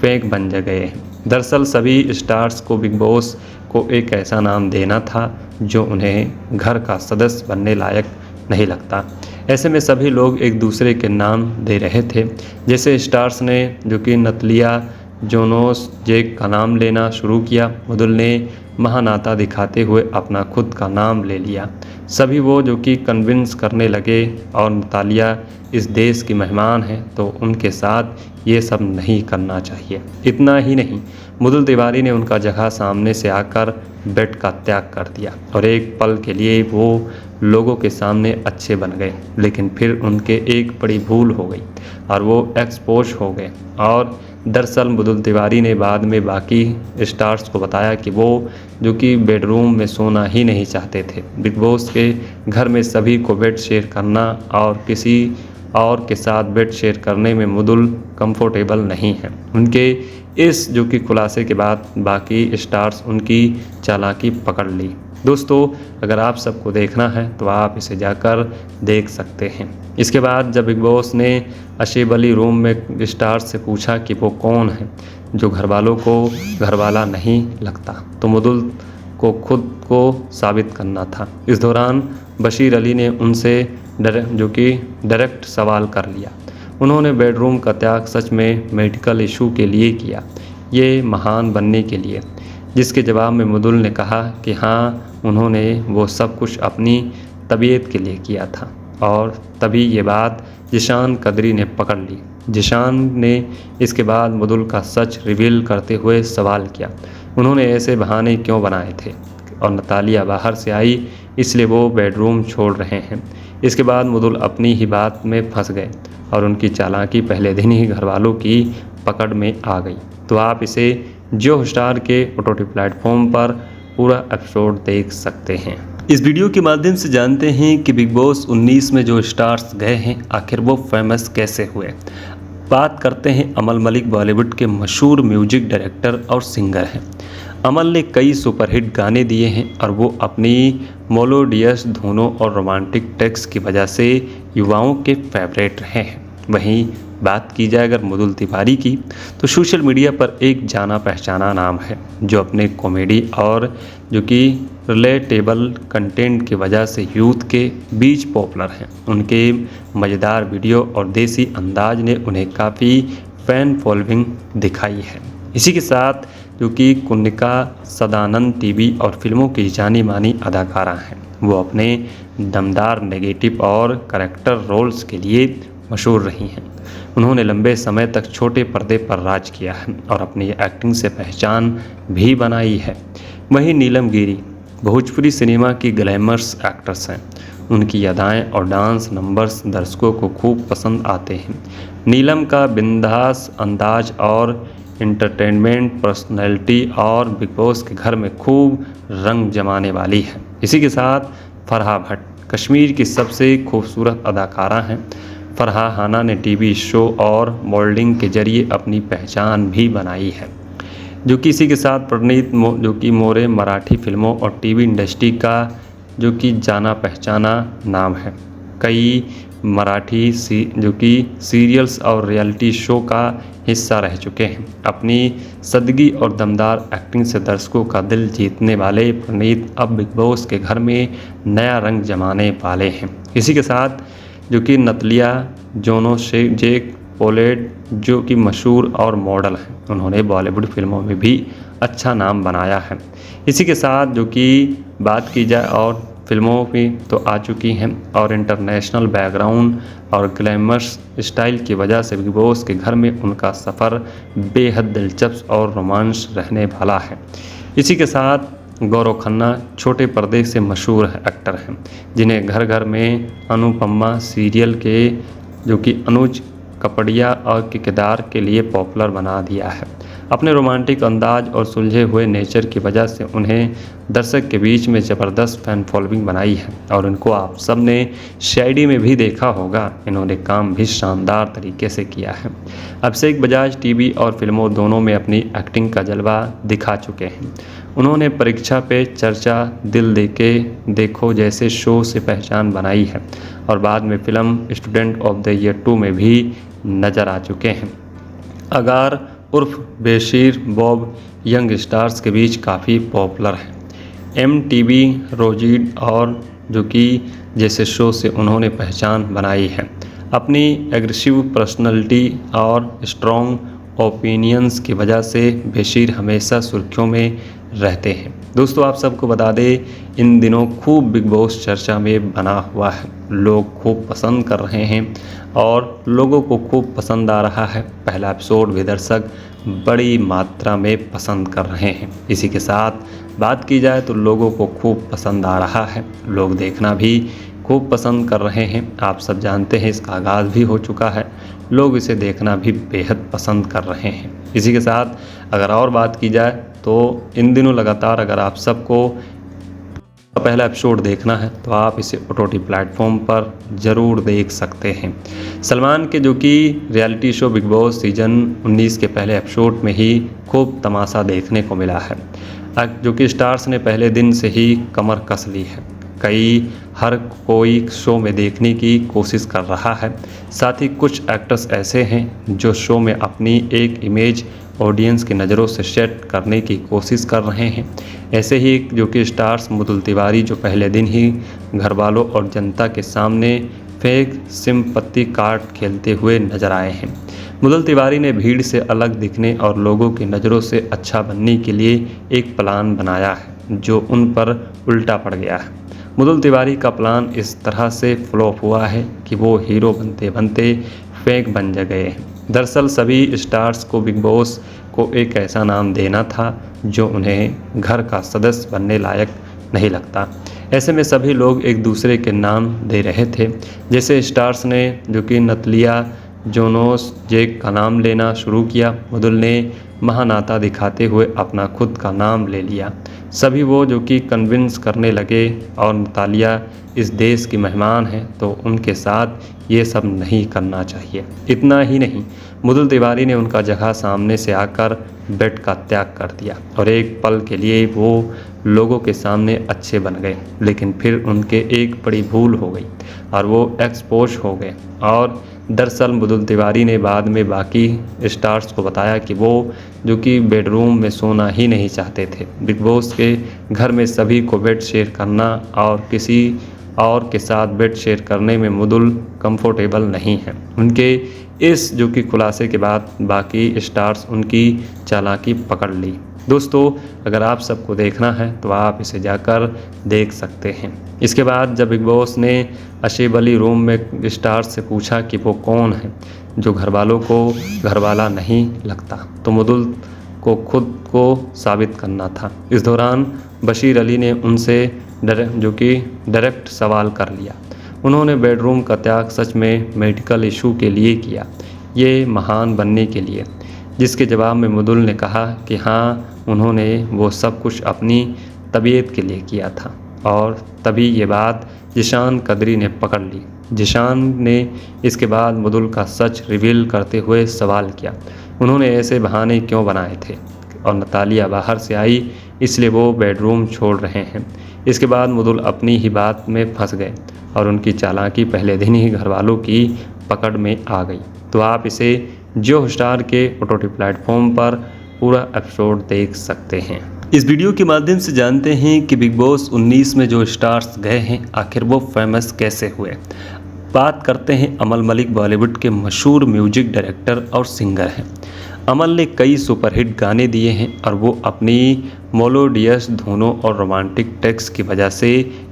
फेक बन गए। दरअसल सभी स्टार्स को बिग बॉस को एक ऐसा नाम देना था जो उन्हें घर का सदस्य बनने लायक नहीं लगता। ऐसे में सभी लोग एक दूसरे के नाम दे रहे थे। जैसे स्टार्स ने जो कि नतलिया जेक का नाम लेना शुरू किया, मुदुल ने महानाता दिखाते हुए अपना खुद का नाम ले लिया। सभी वो जो कि कन्विंस करने लगे और नतालिया इस देश की मेहमान है तो उनके साथ ये सब नहीं करना चाहिए। इतना ही नहीं, मुदुल तिवारी ने उनका जगह सामने से आकर बेड का त्याग कर दिया और एक पल के लिए वो लोगों के सामने अच्छे बन गए, लेकिन फिर उनके एक बड़ी भूल हो गई और वो एक्सपोज हो गए। और दरअसल मुदुल तिवारी ने बाद में बाकी स्टार्स को बताया कि वो जो कि बेडरूम में सोना ही नहीं चाहते थे। बिग बॉस के घर में सभी को बेड शेयर करना और किसी और के साथ बेड शेयर करने में मुदुल कंफर्टेबल नहीं है। उनके इस जो कि खुलासे के बाद बाकी स्टार्स उनकी चालाकी पकड़ ली दोस्तों अगर आप सबको देखना है तो आप इसे जाकर देख सकते हैं। इसके बाद जब बिग बॉस ने आशिफ अली रूम में स्टार से पूछा कि वो कौन है जो घरवालों को घरवाला नहीं लगता, तो मृदुल को खुद को साबित करना था। इस दौरान बशीर अली ने उनसे डायरेक्ट सवाल कर लिया। उन्होंने बेडरूम का त्याग सच में मेडिकल इशू के लिए किया, ये महान बनने के लिए? जिसके जवाब में मृदुल ने कहा कि हाँ, उन्होंने वो सब कुछ अपनी तबीयत के लिए किया था। और तभी ये बात जिशान कदरी ने पकड़ ली। जिशान ने इसके बाद मृदुल का सच रिवील करते हुए सवाल किया, उन्होंने ऐसे बहाने क्यों बनाए थे और नतालिया बाहर से आई इसलिए वो बेडरूम छोड़ रहे हैं। इसके बाद मृदुल अपनी ही बात में फंस गए और उनकी चालाकी पहले दिन ही घरवालों की पकड़ में आ गई। तो आप इसे जियो हॉटस्टार के OTT प्लेटफॉर्म पर पूरा एपिसोड देख सकते हैं। इस वीडियो के माध्यम से जानते हैं कि बिग बॉस 19 में जो स्टार्स गए हैं आखिर वो फेमस कैसे हुए। बात करते हैं अमल मलिक, बॉलीवुड के मशहूर म्यूजिक डायरेक्टर और सिंगर हैं। अमल ने कई सुपरहिट गाने दिए हैं और वो अपनी मेलोडियस धुनों और रोमांटिक टेक्स्ट की वजह से युवाओं के फेवरेट रहे हैं। वहीं बात की जाए अगर मृदुल तिवारी की, तो सोशल मीडिया पर एक जाना पहचाना नाम है जो अपने कॉमेडी और जो कि रिलेटेबल कंटेंट की वजह से यूथ के बीच पॉपुलर हैं। उनके मज़ेदार वीडियो और देसी अंदाज ने उन्हें काफ़ी फैन फॉलोइंग दिखाई है। इसी के साथ जो कि कुनिका सदानंद टीवी और फिल्मों की जानी मानी अदाकारा हैं, वो अपने दमदार नेगेटिव और करैक्टर रोल्स के लिए मशहूर रही हैं। उन्होंने लंबे समय तक छोटे पर्दे पर राज किया है और अपनी एक्टिंग से पहचान भी बनाई है। वहीं नीलम गिरी भोजपुरी सिनेमा की ग्लैमरस एक्ट्रेस हैं। उनकी अदाएँ और डांस नंबर्स दर्शकों को खूब पसंद आते हैं। नीलम का बिंदास अंदाज और इंटरटेनमेंट पर्सनैलिटी और बिग बॉस के घर में खूब रंग जमाने वाली है। इसी के साथ फरहा भट्ट कश्मीर की सबसे खूबसूरत अदाकारा हैं। फरहा हाना ने टीवी शो और मॉडलिंग के जरिए अपनी पहचान भी बनाई है। जो कि इसी के साथ प्रणीत जो कि मोरे मराठी फिल्मों और टीवी इंडस्ट्री का जो कि जाना पहचाना नाम है। कई मराठी जो कि सीरियल्स और रियलिटी शो का हिस्सा रह चुके हैं। अपनी सदगी और दमदार एक्टिंग से दर्शकों का दिल जीतने वाले प्रणीत अब बिग बॉस के घर में नया रंग जमाने वाले हैं। इसी के साथ जो कि नतलिया जोनो जेक पोलेट जो कि मशहूर और मॉडल हैं, उन्होंने बॉलीवुड फिल्मों में भी अच्छा नाम बनाया है। इसी के साथ जो कि बात की जाए और फिल्मों की तो आ चुकी हैं और इंटरनेशनल बैकग्राउंड और ग्लैमरस स्टाइल की वजह से बिग बॉस के घर में उनका सफ़र बेहद दिलचस्प और रोमांस रहने वाला है। इसी के साथ गौरव खन्ना छोटे पर्दे से मशहूर एक्टर हैं, जिन्हें घर घर में अनुपमा सीरियल के जो कि अनुज कपड़िया और के किरदार के लिए पॉपुलर बना दिया है। अपने रोमांटिक अंदाज और सुलझे हुए नेचर की वजह से उन्हें दर्शक के बीच में ज़बरदस्त फैन फॉलोइंग बनाई है और इनको आप सब ने शायरी में भी देखा होगा। इन्होंने काम भी शानदार तरीके से किया है। अभिषेक बजाज टीवी और फिल्मों दोनों में अपनी एक्टिंग का जलवा दिखा चुके हैं। उन्होंने परीक्षा पे चर्चा, दिल देके देखो जैसे शो से पहचान बनाई है और बाद में film student of the year 2 में भी नज़र आ चुके हैं। अगार उर्फ बेशीर बॉब यंग स्टार्स के बीच काफ़ी पॉपुलर है। MTV रोजीड और जो कि जैसे शो से उन्होंने पहचान बनाई है। अपनी एग्रेसिव पर्सनैलिटी और स्ट्रॉन्ग ओपिनियंस की वजह से बेशीर हमेशा सुर्खियों में रहते हैं। दोस्तों आप सबको बता दें, इन दिनों खूब बिग बॉस चर्चा में बना हुआ है। लोग खूब पसंद कर रहे हैं और लोगों को खूब पसंद आ रहा है। पहला एपिसोड भी दर्शक बड़ी मात्रा में पसंद कर रहे हैं। इसी के साथ बात की जाए तो लोगों को खूब पसंद आ रहा है, लोग देखना भी खूब पसंद कर रहे हैं। आप सब जानते हैं इसका आगाज़ भी हो चुका है, लोग इसे देखना भी बेहद पसंद कर रहे हैं। इसी के साथ अगर और बात की जाए तो इन दिनों लगातार अगर आप सबको पहला एपिसोड देखना है तो आप इसे OTT प्लेटफॉर्म पर ज़रूर देख सकते हैं। सलमान के जो कि reality show big boss season 19 के पहले एपिसोड में ही खूब तमाशा देखने को मिला है। जो कि स्टार्स ने पहले दिन से ही कमर कस ली है। हर कोई शो में देखने की कोशिश कर रहा है। साथ ही कुछ एक्टर्स ऐसे हैं जो शो में अपनी एक इमेज ऑडियंस की नज़रों से सेट करने की कोशिश कर रहे हैं। ऐसे ही जो कि स्टार्स मुदुल तिवारी जो पहले दिन ही घर वालों और जनता के सामने फेक सिंपत्ति कार्ड खेलते हुए नजर आए हैं। मुदुल तिवारी ने भीड़ से अलग दिखने और लोगों की नज़रों से अच्छा बनने के लिए एक प्लान बनाया है जो उन पर उल्टा पड़ गया है। मुदुल तिवारी का प्लान इस तरह से फ्लॉप हुआ है कि वो हीरो बनते बनते फेक बन गए हैं। दरअसल सभी स्टार्स को बिग बॉस को एक ऐसा नाम देना था जो उन्हें घर का सदस्य बनने लायक नहीं लगता। ऐसे में सभी लोग एक दूसरे के नाम दे रहे थे। जैसे स्टार्स ने जो कि नतलिया जोनोस जेक का नाम लेना शुरू किया, मुदुल ने महानाता दिखाते हुए अपना खुद का नाम ले लिया। सभी वो जो कि कन्विंस करने लगे और नतालिया इस देश की मेहमान है तो उनके साथ ये सब नहीं करना चाहिए। इतना ही नहीं, मुदुल तिवारी ने उनका जगह सामने से आकर बेड का त्याग कर दिया और एक पल के लिए वो लोगों के सामने अच्छे बन गए, लेकिन फिर उनके एक बड़ी भूल हो गई और वो एक्सपोज हो गए। और दरअसल मुदुल तिवारी ने बाद में बाकी स्टार्स को बताया कि वो जो कि बेडरूम में सोना ही नहीं चाहते थे। बिग बॉस के घर में सभी को बेड शेयर करना और किसी और के साथ बेड शेयर करने में मुदुल कंफर्टेबल नहीं है। उनके इस जो कि खुलासे के बाद बाकी स्टार्स उनकी चालाकी पकड़ ली। दोस्तों, अगर आप सबको देखना है तो आप इसे जाकर देख सकते हैं। इसके बाद जब बिग बॉस ने अशेब अली रूम में स्टार्स से पूछा कि वो कौन है जो घर वालों को घरवाला नहीं लगता, तो मुदुल को खुद को साबित करना था। इस दौरान बशीर अली ने उनसे डायरेक्ट सवाल कर लिया। उन्होंने बेडरूम का त्याग सच में मेडिकल इशू के लिए किया, ये महान बनने के लिए, जिसके जवाब में मुदुल ने कहा कि हाँ, उन्होंने वो सब कुछ अपनी तबीयत के लिए किया था। और तभी ये बात जिशान कदरी ने पकड़ ली। जिशान ने इसके बाद मुदुल का सच रिवील करते हुए सवाल किया, उन्होंने ऐसे बहाने क्यों बनाए थे और नतालिया बाहर से आई इसलिए वो बेडरूम छोड़ रहे हैं। इसके बाद मुदुल अपनी ही बात में फंस गए और उनकी चालाकी पहले दिन ही घरवालों की पकड़ में आ गई। तो आप इसे जियो हॉटस्टार के OTT प्लेटफॉर्म पर पूरा एपिसोड देख सकते हैं। इस वीडियो के माध्यम से जानते हैं कि बिग बॉस 19 में जो स्टार्स गए हैं आखिर वो फेमस कैसे हुए। बात करते हैं अमल मलिक, बॉलीवुड के मशहूर म्यूजिक डायरेक्टर और सिंगर हैं। अमल ने कई सुपरहिट गाने दिए हैं और वो अपनी मेलोडियस धुनों और रोमांटिक टेक्स्ट की वजह से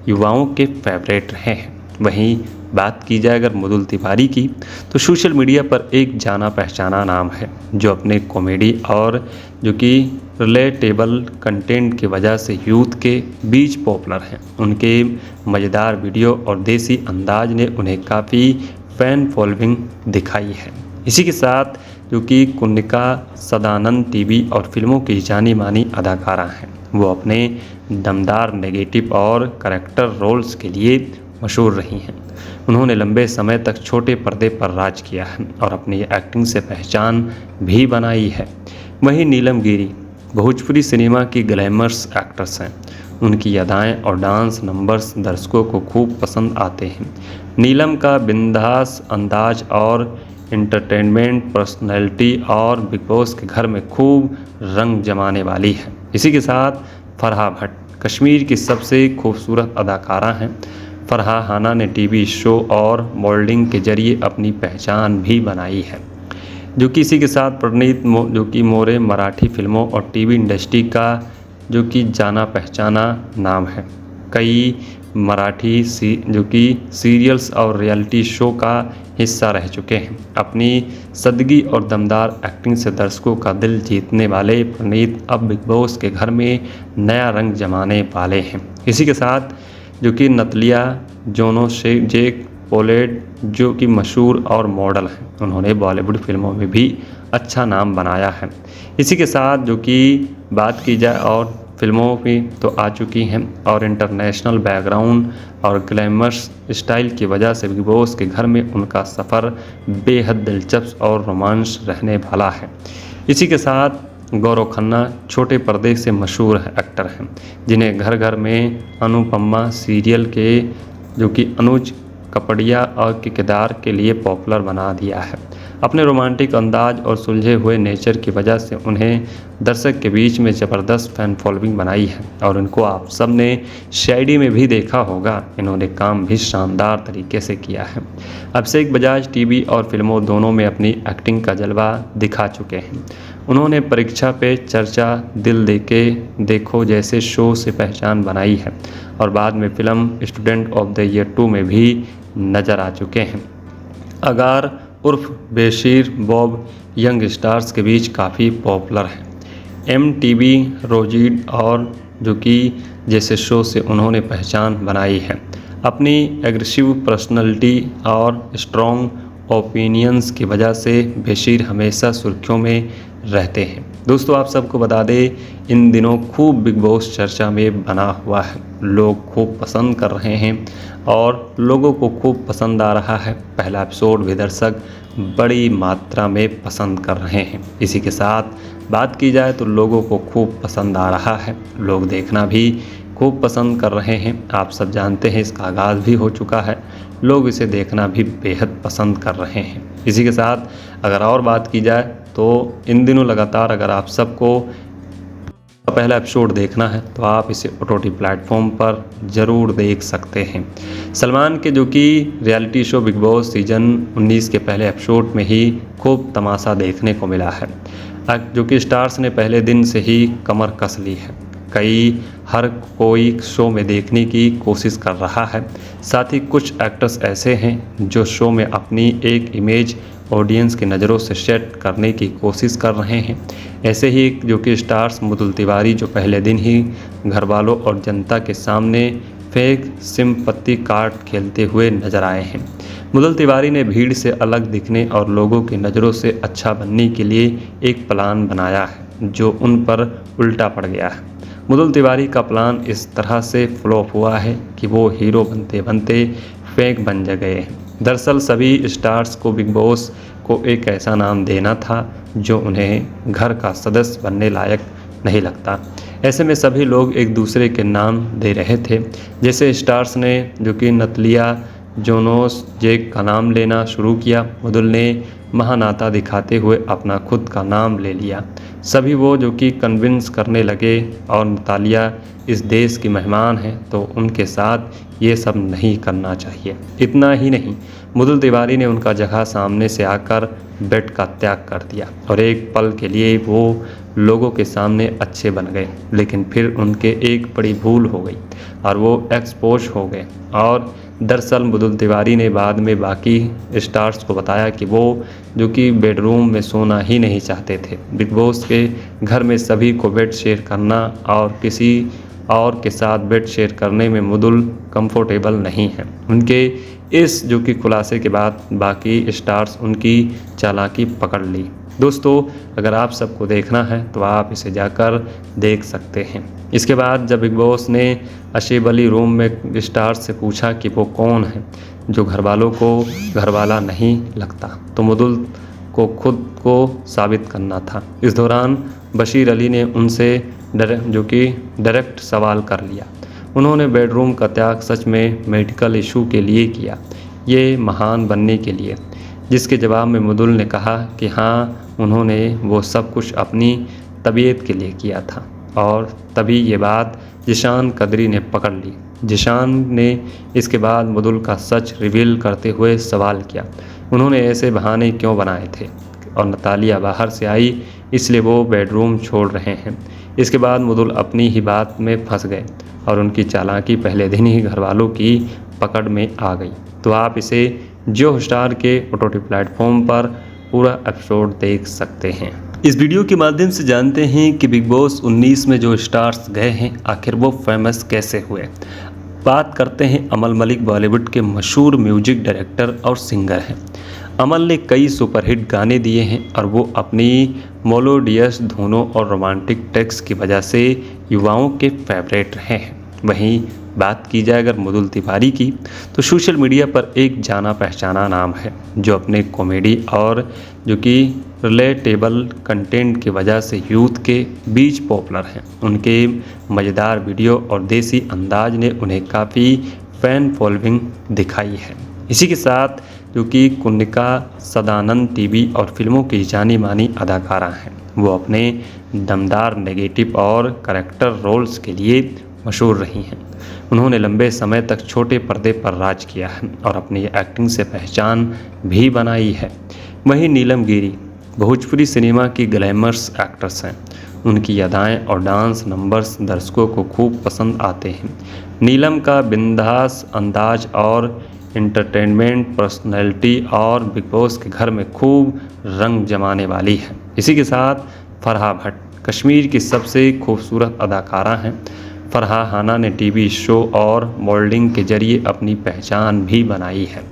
युवाओं के फेवरेट रहे हैं। वहीं बात की जाए अगर मुदुल तिवारी की, तो सोशल मीडिया पर एक जाना पहचाना नाम है जो अपने कॉमेडी और जो कि रिलेटेबल कंटेंट की वजह से यूथ के बीच पॉपुलर हैं। उनके मज़ेदार वीडियो और देसी अंदाज ने उन्हें काफ़ी फैन फॉलोइंग दिखाई है। इसी के साथ जो कि कुन्निका सदानंद टीवी और फिल्मों की जानी मानी अदाकारा हैं। वो अपने दमदार नेगेटिव और करैक्टर रोल्स के लिए मशहूर रही हैं। उन्होंने लंबे समय तक छोटे पर्दे पर राज किया है और अपनी एक्टिंग से पहचान भी बनाई है। वहीं नीलम गिरी भोजपुरी सिनेमा की ग्लैमरस एक्ट्रेस हैं। उनकी अदाएँ और डांस नंबर्स दर्शकों को खूब पसंद आते हैं। नीलम का बिंदास अंदाज और एंटरटेनमेंट पर्सनैलिटी और बिग बॉस के घर में खूब रंग जमाने वाली है। इसी के साथ फरहा भट्ट कश्मीर की सबसे खूबसूरत अदाकारा हैं। फरहा हाना ने टीवी शो और मॉडलिंग के जरिए अपनी पहचान भी बनाई है। जो कि इसी के साथ प्रणीत जो कि मोरे मराठी फिल्मों और टीवी इंडस्ट्री का जो कि जाना पहचाना नाम है। कई मराठी जो कि सीरियल्स और रियलिटी शो का हिस्सा रह चुके हैं। अपनी सदगी और दमदार एक्टिंग से दर्शकों का दिल जीतने वाले प्रणीत अब बिग बॉस के घर में नया रंग जमाने वाले हैं। इसी के साथ जो कि नतलिया जेक पोलेट जो कि मशहूर और मॉडल हैं, उन्होंने बॉलीवुड फिल्मों में भी अच्छा नाम बनाया है। इसी के साथ जो कि बात की जाए और फिल्मों की तो आ चुकी हैं और इंटरनेशनल बैकग्राउंड और ग्लैमरस स्टाइल की वजह से बिग बॉस के घर में उनका सफ़र बेहद दिलचस्प और रोमांस रहने वाला है। इसी के साथ गौरव खन्ना छोटे पर्दे से मशहूर एक्टर हैं, जिन्हें घर घर में अनुपमा सीरियल के जो कि अनुज कपड़िया और के किरदार के लिए पॉपुलर बना दिया है। अपने रोमांटिक अंदाज और सुलझे हुए नेचर की वजह से उन्हें दर्शक के बीच में ज़बरदस्त फैन फॉलोइंग बनाई है और इनको आप सब ने शायरी में भी देखा होगा। इन्होंने काम भी शानदार तरीके से किया है। अभिषेक बजाज टीवी और फिल्मों दोनों में अपनी एक्टिंग का जलवा दिखा चुके हैं। उन्होंने परीक्षा पे चर्चा, दिल देके देखो जैसे शो से पहचान बनाई है और बाद में film student of the year 2 में भी नज़र आ चुके हैं। अगार उर्फ बेशीर बॉब यंग स्टार्स के बीच काफ़ी पॉपुलर है। MTV, रोजीड और जो कि जैसे शो से उन्होंने पहचान बनाई है। अपनी एग्रेसिव पर्सनैलिटी और स्ट्रॉन्ग ओपिनियंस की वजह से बेशीर हमेशा सुर्खियों में रहते हैं। दोस्तों, आप सबको बता दें, इन दिनों खूब बिग बॉस चर्चा में बना हुआ है। लोग खूब पसंद कर रहे हैं और लोगों को खूब पसंद आ रहा है। पहला एपिसोड भी दर्शक बड़ी मात्रा में पसंद कर रहे हैं। इसी के साथ बात की जाए तो लोगों को खूब पसंद आ रहा है। लोग देखना भी खूब पसंद कर रहे हैं। आप सब जानते हैं, इसका आगाज़ भी हो चुका है। लोग इसे देखना भी बेहद पसंद कर रहे हैं। इसी के साथ अगर और बात की जाए तो इन दिनों लगातार अगर आप सबको पहला एपिसोड देखना है तो आप इसे OTT प्लेटफॉर्म पर ज़रूर देख सकते हैं। सलमान के जो कि reality show big boss season 19 के पहले एपिसोड में ही खूब तमाशा देखने को मिला है, जो कि स्टार्स ने पहले दिन से ही कमर कस ली है। हर कोई शो में देखने की कोशिश कर रहा है। साथ ही कुछ एक्टर्स ऐसे हैं जो शो में अपनी एक इमेज ऑडियंस की नज़रों से सेट करने की कोशिश कर रहे हैं। ऐसे ही जो कि स्टार्स मुदुल तिवारी जो पहले दिन ही घरवालों और जनता के सामने फेक सिंपत्ति कार्ड खेलते हुए नजर आए हैं। मुदुल तिवारी ने भीड़ से अलग दिखने और लोगों की नज़रों से अच्छा बनने के लिए एक प्लान बनाया है जो उन पर उल्टा पड़ गया है। मुदुल तिवारी का प्लान इस तरह से फ्लॉप हुआ है कि वो हीरो बनते बनते फेक बन गए। दरअसल सभी स्टार्स को बिग बॉस को एक ऐसा नाम देना था जो उन्हें घर का सदस्य बनने लायक नहीं लगता। ऐसे में सभी लोग एक दूसरे के नाम दे रहे थे। जैसे स्टार्स ने जो कि नतलिया जोनोस जेक का नाम लेना शुरू किया, मुदुल ने महानाता दिखाते हुए अपना खुद का नाम ले लिया। सभी वो जो कि कन्विंस करने लगे और नतालिया इस देश की मेहमान हैं तो उनके साथ ये सब नहीं करना चाहिए। इतना ही नहीं, मुदुल तिवारी ने उनका जगह सामने से आकर बेड का त्याग कर दिया और एक पल के लिए वो लोगों के सामने अच्छे बन गए, लेकिन फिर उनके एक बड़ी भूल हो गई और वो एक्सपोज हो गए। और दरअसल मुदुल तिवारी ने बाद में बाकी स्टार्स को बताया कि वो जो कि बेडरूम में सोना ही नहीं चाहते थे। बिग बॉस के घर में सभी को बेड शेयर करना और किसी और के साथ बेड शेयर करने में मुदुल कंफर्टेबल नहीं है। उनके इस जो कि खुलासे के बाद बाकी स्टार्स उनकी चालाकी पकड़ ली। दोस्तों, अगर आप सबको देखना है तो आप इसे जाकर देख सकते हैं। इसके बाद जब बिग बॉस ने अशेब अली रूम में स्टार्स से पूछा कि वो कौन है जो घरवालों को घरवाला नहीं लगता, तो मुदुल को खुद को साबित करना था। इस दौरान बशीर अली ने उनसे डायरेक्ट सवाल कर लिया। उन्होंने बेडरूम का त्याग सच में मेडिकल इशू के लिए किया, ये महान बनने के लिए, जिसके जवाब में मुदुल ने कहा कि हाँ, उन्होंने वो सब कुछ अपनी तबीयत के लिए किया था। और तभी ये बात जिशान कदरी ने पकड़ ली। जिशान ने इसके बाद मुदुल का सच रिवील करते हुए सवाल किया, उन्होंने ऐसे बहाने क्यों बनाए थे और नतालिया बाहर से आई इसलिए वो बेडरूम छोड़ रहे हैं। इसके बाद मुदुल अपनी ही बात में फंस गए और उनकी चालाकी पहले दिन ही घरवालों की पकड़ में आ गई। तो आप इसे जियो हॉटस्टार के OTT प्लेटफॉर्म पर पूरा एपिसोड देख सकते हैं। इस वीडियो के माध्यम से जानते हैं कि बिग बॉस 19 में जो स्टार्स गए हैं आखिर वो फेमस कैसे हुए। बात करते हैं अमल मलिक, बॉलीवुड के मशहूर म्यूजिक डायरेक्टर और सिंगर हैं। अमल ने कई सुपरहिट गाने दिए हैं और वो अपनी मेलोडियस धुनों और रोमांटिक टेक्स्ट की वजह से युवाओं के फेवरेट रहे हैं। वहीं बात की जाए अगर मृदुल तिवारी की, तो सोशल मीडिया पर एक जाना पहचाना नाम है जो अपने कॉमेडी और जो कि रिलेटेबल कंटेंट की वजह से यूथ के बीच पॉपुलर हैं। उनके मज़ेदार वीडियो और देसी अंदाज ने उन्हें काफ़ी फैन फॉलोइंग दिखाई है। इसी के साथ जो कि कुनिका सदानंद टीवी और फिल्मों की जानी मानी अदाकारा हैं। वो अपने दमदार नेगेटिव और करैक्टर रोल्स के लिए मशहूर रही हैं। उन्होंने लंबे समय तक छोटे पर्दे पर राज किया है और अपनी एक्टिंग से पहचान भी बनाई है। वहीं नीलम गिरी भोजपुरी सिनेमा की ग्लैमरस एक्ट्रेस हैं। उनकी अदाएं और डांस नंबर्स दर्शकों को खूब पसंद आते हैं। नीलम का बिंदास अंदाज और एंटरटेनमेंट पर्सनैलिटी और बिग बॉस के घर में खूब रंग जमाने वाली है। इसी के साथ फरहा भट्ट कश्मीर की सबसे खूबसूरत अदाकारा हैं। फरहा हाना ने टीवी शो और मॉडलिंग के जरिए अपनी पहचान भी बनाई है।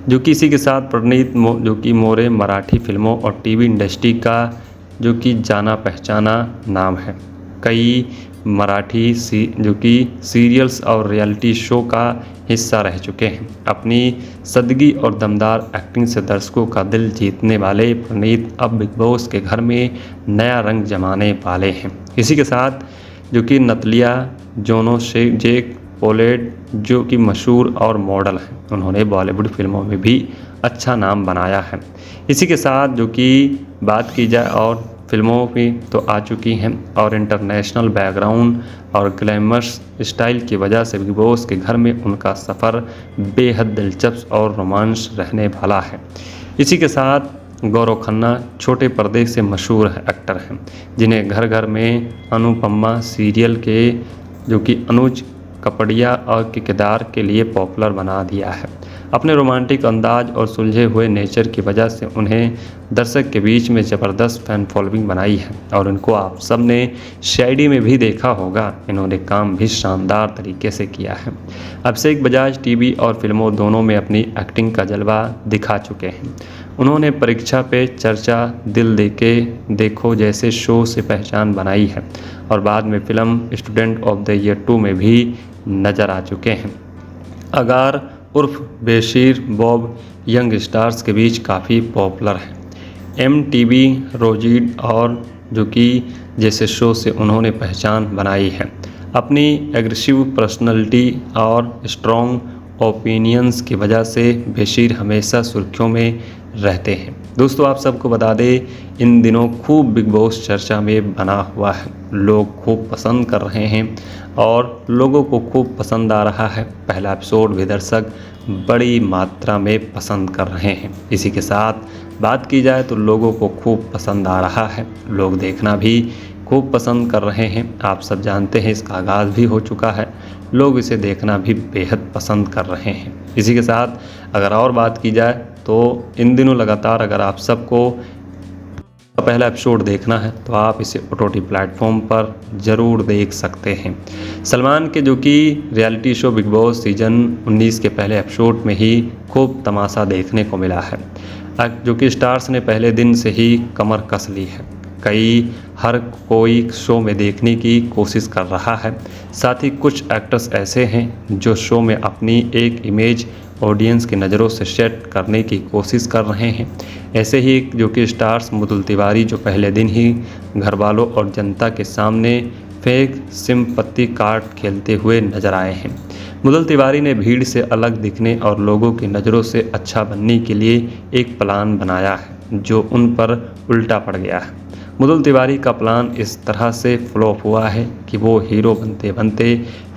जो कि इसी के साथ प्रणीत जो कि मोरे मराठी फिल्मों और टीवी इंडस्ट्री का जो कि जाना पहचाना नाम है। कई मराठी जो कि सीरियल्स और रियलिटी शो का हिस्सा रह चुके हैं। अपनी सदगी और दमदार एक्टिंग से दर्शकों का दिल जीतने वाले प्रणीत अब बिग बॉस के घर में नया रंग जमाने वाले हैं। इसी के साथ जो कि नतलिया जोनो जेक पोलेट जो कि मशहूर और मॉडल हैं। उन्होंने बॉलीवुड फिल्मों में भी अच्छा नाम बनाया है। इसी के साथ जो कि बात की जाए और फिल्मों की तो आ चुकी हैं और इंटरनेशनल बैकग्राउंड और ग्लैमरस स्टाइल की वजह से बिग बॉस के घर में उनका सफ़र बेहद दिलचस्प और रोमांस रहने वाला है। इसी के साथ गौरव खन्ना छोटे पर्दे से मशहूर एक्टर हैं जिन्हें घर घर में अनुपमा सीरियल के जो कि अनुज कपड़िया और के किरदार के लिए पॉपुलर बना दिया है। अपने रोमांटिक अंदाज और सुलझे हुए नेचर की वजह से उन्हें दर्शक के बीच में ज़बरदस्त फैन फॉलोइंग बनाई है और उनको आप सब ने शायरी में भी देखा होगा। इन्होंने काम भी शानदार तरीके से किया है। अभिषेक बजाज टीवी और फिल्मों दोनों में अपनी एक्टिंग का जलवा दिखा चुके हैं। उन्होंने परीक्षा पे चर्चा, दिल देके देखो जैसे शो से पहचान बनाई है और बाद में film student of the year 2 में भी नज़र आ चुके हैं। अगार उर्फ बेशीर बॉब यंग स्टार्स के बीच काफ़ी पॉपुलर है। MTV रोजीड और जो कि जैसे शो से उन्होंने पहचान बनाई है। अपनी एग्रेसिव पर्सनैलिटी और स्ट्रॉन्ग ओपिनियंस की वजह से बेशीर हमेशा सुर्खियों में रहते हैं। दोस्तों आप सबको बता दें इन दिनों खूब बिग बॉस चर्चा में बना हुआ है। लोग खूब पसंद कर रहे हैं और लोगों को खूब पसंद आ रहा है। पहला एपिसोड भी दर्शक बड़ी मात्रा में पसंद कर रहे हैं। इसी के साथ बात की जाए तो लोगों को खूब पसंद आ रहा है। लोग देखना भी खूब पसंद कर रहे हैं। आप सब जानते हैं इसका आगाज़ भी हो चुका है। लोग इसे देखना भी बेहद पसंद कर रहे हैं। इसी के साथ अगर और बात की जाए तो इन दिनों लगातार अगर आप सबको पहला एपिसोड देखना है तो आप इसे OTT प्लेटफॉर्म पर ज़रूर देख सकते हैं। सलमान के जो कि reality show big boss season 19 के पहले एपिसोड में ही खूब तमाशा देखने को मिला है। जो कि स्टार्स ने पहले दिन से ही कमर कस ली है। हर कोई शो में देखने की कोशिश कर रहा है। साथ ही कुछ एक्टर्स ऐसे हैं जो शो में अपनी एक इमेज ऑडियंस की नज़रों से सेट करने की कोशिश कर रहे हैं। ऐसे ही जो कि स्टार्स मृदुल तिवारी जो पहले दिन ही घर वालों और जनता के सामने फेक सिंपैथी कार्ड खेलते हुए नजर आए हैं। मृदुल तिवारी ने भीड़ से अलग दिखने और लोगों की नज़रों से अच्छा बनने के लिए एक प्लान बनाया है जो उन पर उल्टा पड़ गया है। मृदुल तिवारी का प्लान इस तरह से फ्लॉप हुआ है कि वो हीरो बनते बनते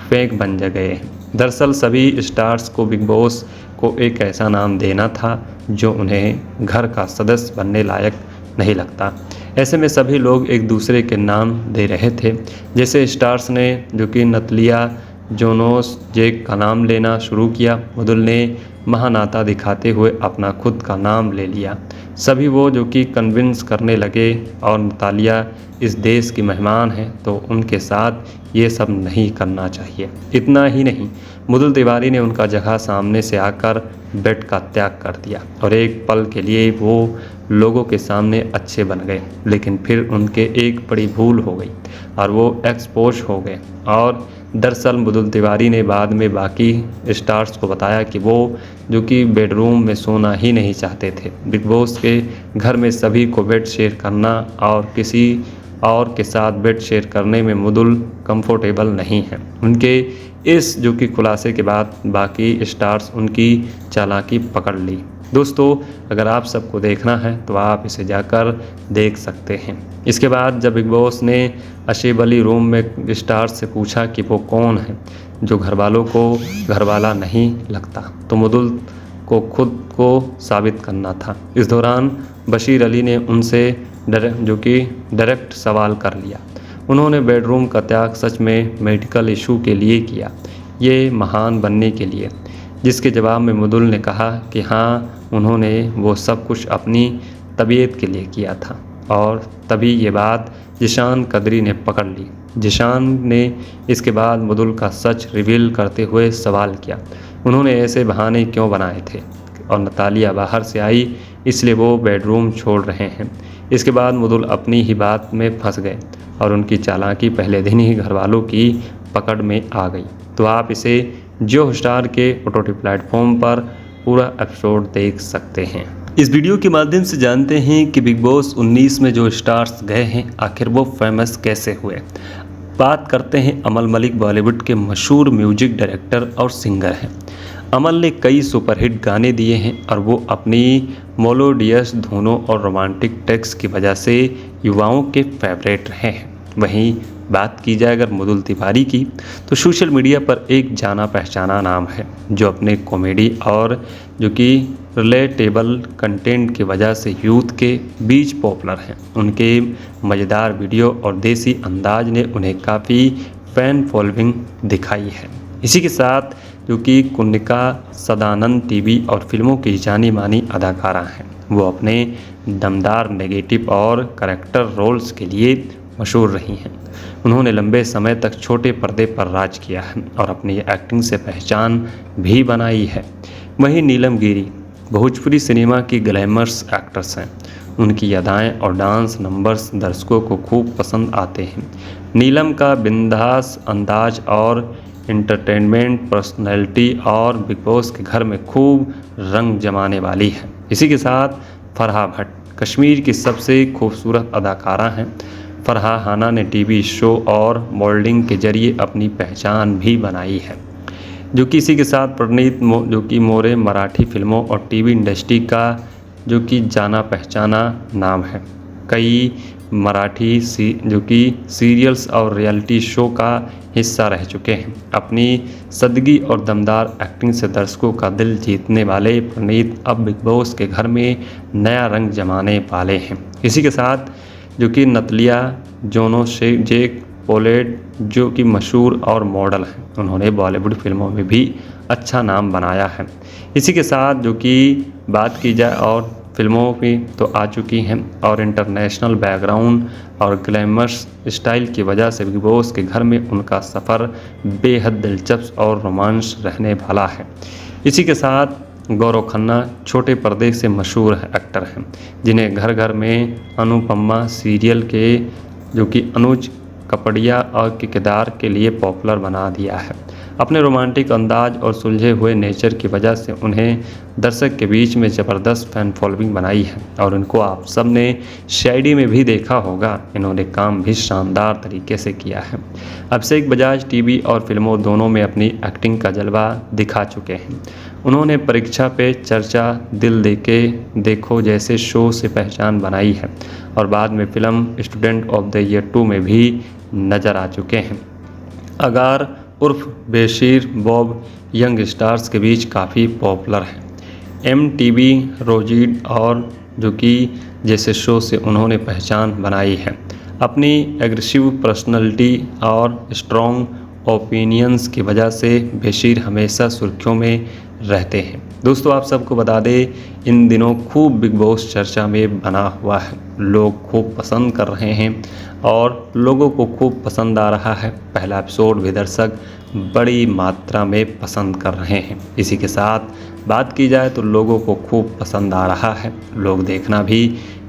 फेक बन गए हैं। दरअसल सभी स्टार्स को बिग बॉस को एक ऐसा नाम देना था जो उन्हें घर का सदस्य बनने लायक नहीं लगता। ऐसे में सभी लोग एक दूसरे के नाम दे रहे थे। जैसे स्टार्स ने जो कि नतलिया जोनोस जेक का नाम लेना शुरू किया। मृदुल ने महानाता दिखाते हुए अपना खुद का नाम ले लिया। सभी वो जो कि कन्विंस करने लगे और नतालिया इस देश की मेहमान है तो उनके साथ ये सब नहीं करना चाहिए। इतना ही नहीं, मृदुल तिवारी ने उनका जगह सामने से आकर बेड का त्याग कर दिया और एक पल के लिए वो लोगों के सामने अच्छे बन गए। लेकिन फिर उनके एक बड़ी भूल हो गई और वो एक्सपोज हो गए और दरअसल मृदुल तिवारी ने बाद में बाकी स्टार्स को बताया कि वो जो कि बेडरूम में सोना ही नहीं चाहते थे। बिग बॉस के घर में सभी को बेड शेयर करना और किसी और के साथ बेड शेयर करने में मृदुल कंफर्टेबल नहीं हैं। उनके इस जो कि खुलासे के बाद बाकी स्टार्स उनकी चालाकी पकड़ ली। दोस्तों, अगर आप सबको देखना है तो आप इसे जाकर देख सकते हैं। इसके बाद जब बिग बॉस ने अशीब अली रूम में स्टार्स से पूछा कि वो कौन है जो घरवालों को घरवाला नहीं लगता, तो मृदुल को खुद को साबित करना था। इस दौरान बशीर अली ने उनसे डायरेक्ट सवाल कर लिया। उन्होंने बेडरूम का त्याग सच में मेडिकल इशू के लिए किया, ये महान बनने के लिए, जिसके जवाब में मृदुल ने कहा कि हाँ, उन्होंने वो सब कुछ अपनी तबीयत के लिए किया था। और तभी ये बात जिशान कदरी ने पकड़ ली। जिशान ने इसके बाद मृदुल का सच रिवील करते हुए सवाल किया, उन्होंने ऐसे बहाने क्यों बनाए थे और नतालिया बाहर से आई इसलिए वो बेडरूम छोड़ रहे हैं। इसके बाद मृदुल अपनी ही बात में फंस गए और उनकी चालाकी पहले दिन ही घरवालों की पकड़ में आ गई। तो आप इसे जियो हॉटस्टार के OTT प्लेटफॉर्म पर पूरा एपिसोड देख सकते हैं। इस वीडियो के माध्यम से जानते हैं कि बिग बॉस 19 में जो स्टार्स गए हैं आखिर वो फेमस कैसे हुए। बात करते हैं अमल मलिक, बॉलीवुड के मशहूर म्यूजिक डायरेक्टर और सिंगर हैं। अमल ने कई सुपरहिट गाने दिए हैं और वो अपनी मेलोडियस धुनों और रोमांटिक टेक्स्ट की वजह से युवाओं के फेवरेट रहे हैं। वहीं बात की जाए अगर मृदुल तिवारी की, तो सोशल मीडिया पर एक जाना पहचाना नाम है जो अपने कॉमेडी और जो कि रिलेटेबल कंटेंट की वजह से यूथ के बीच पॉपुलर हैं। उनके मज़ेदार वीडियो और देसी अंदाज ने उन्हें काफ़ी फैन फॉलोइंग दिखाई है। इसी के साथ जो कि कुनिका सदानंद टीवी और फिल्मों की जानी मानी अदाकारा हैं। वो अपने दमदार नेगेटिव और करैक्टर रोल्स के लिए मशहूर रही हैं। उन्होंने लंबे समय तक छोटे पर्दे पर राज किया है और अपनी एक्टिंग से पहचान भी बनाई है। वहीं नीलम गिरी भोजपुरी सिनेमा की ग्लैमरस एक्ट्रेस हैं। उनकी अदाएँ और डांस नंबर्स दर्शकों को खूब पसंद आते हैं। नीलम का बिंदास अंदाज और एंटरटेनमेंट पर्सनैलिटी और बिग बॉस के घर में खूब रंग जमाने वाली है। इसी के साथ फरहा भट्ट कश्मीर की सबसे खूबसूरत अदाकारा हैं। फरहा हाना ने टीवी शो और मॉडलिंग के जरिए अपनी पहचान भी बनाई है। जो कि इसी के साथ प्रणीत जो कि मोरे मराठी फिल्मों और टीवी इंडस्ट्री का जो कि जाना पहचाना नाम है। कई मराठी जो कि सीरियल्स और रियलिटी शो का हिस्सा रह चुके हैं। अपनी सदगी और दमदार एक्टिंग से दर्शकों का दिल जीतने वाले प्रणीत अब बिग बॉस के घर में नया रंग जमाने वाले हैं। इसी के साथ जो कि नतलिया जेक पोलेट जो कि मशहूर और मॉडल हैं। उन्होंने बॉलीवुड फिल्मों में भी अच्छा नाम बनाया है। इसी के साथ जो कि बात की जाए और फिल्मों की तो आ चुकी हैं और इंटरनेशनल बैकग्राउंड और ग्लैमरस स्टाइल की वजह से बिग बॉस के घर में उनका सफ़र बेहद दिलचस्प और रोमांस रहने वाला है। इसी के साथ गौरव खन्ना छोटे पर्दे से मशहूर एक्टर हैं जिन्हें घर घर में अनुपमा सीरियल के जो कि अनुज कपड़िया और के किरदार के लिए पॉपुलर बना दिया है। अपने रोमांटिक अंदाज और सुलझे हुए नेचर की वजह से उन्हें दर्शक के बीच में ज़बरदस्त फैन फॉलोइंग बनाई है और इनको आप सब ने शायरी में भी देखा होगा। इन्होंने काम भी शानदार तरीके से किया है। अभिषेक बजाज टीवी और फिल्मों दोनों में अपनी एक्टिंग का जलवा दिखा चुके हैं। उन्होंने परीक्षा पे चर्चा, दिल देके देखो जैसे शो से पहचान बनाई है और बाद में film student of the year 2 में भी नज़र आ चुके हैं। अगार उर्फ बेशीर बॉब यंग स्टार्स के बीच काफ़ी पॉपुलर हैं। MTV रोजीड और जो कि जैसे शो से उन्होंने पहचान बनाई है। अपनी एग्रेसिव पर्सनैलिटी और स्ट्रॉन्ग ओपिनियंस की वजह से बेशीर हमेशा सुर्खियों में रहते हैं। दोस्तों, आप सबको बता दें, इन दिनों खूब बिग बॉस चर्चा में बना हुआ है। लोग खूब पसंद कर रहे हैं और लोगों को खूब पसंद आ रहा है। पहला एपिसोड भी दर्शक बड़ी मात्रा में पसंद कर रहे हैं। इसी के साथ बात की जाए तो लोगों को खूब पसंद आ रहा है। लोग देखना भी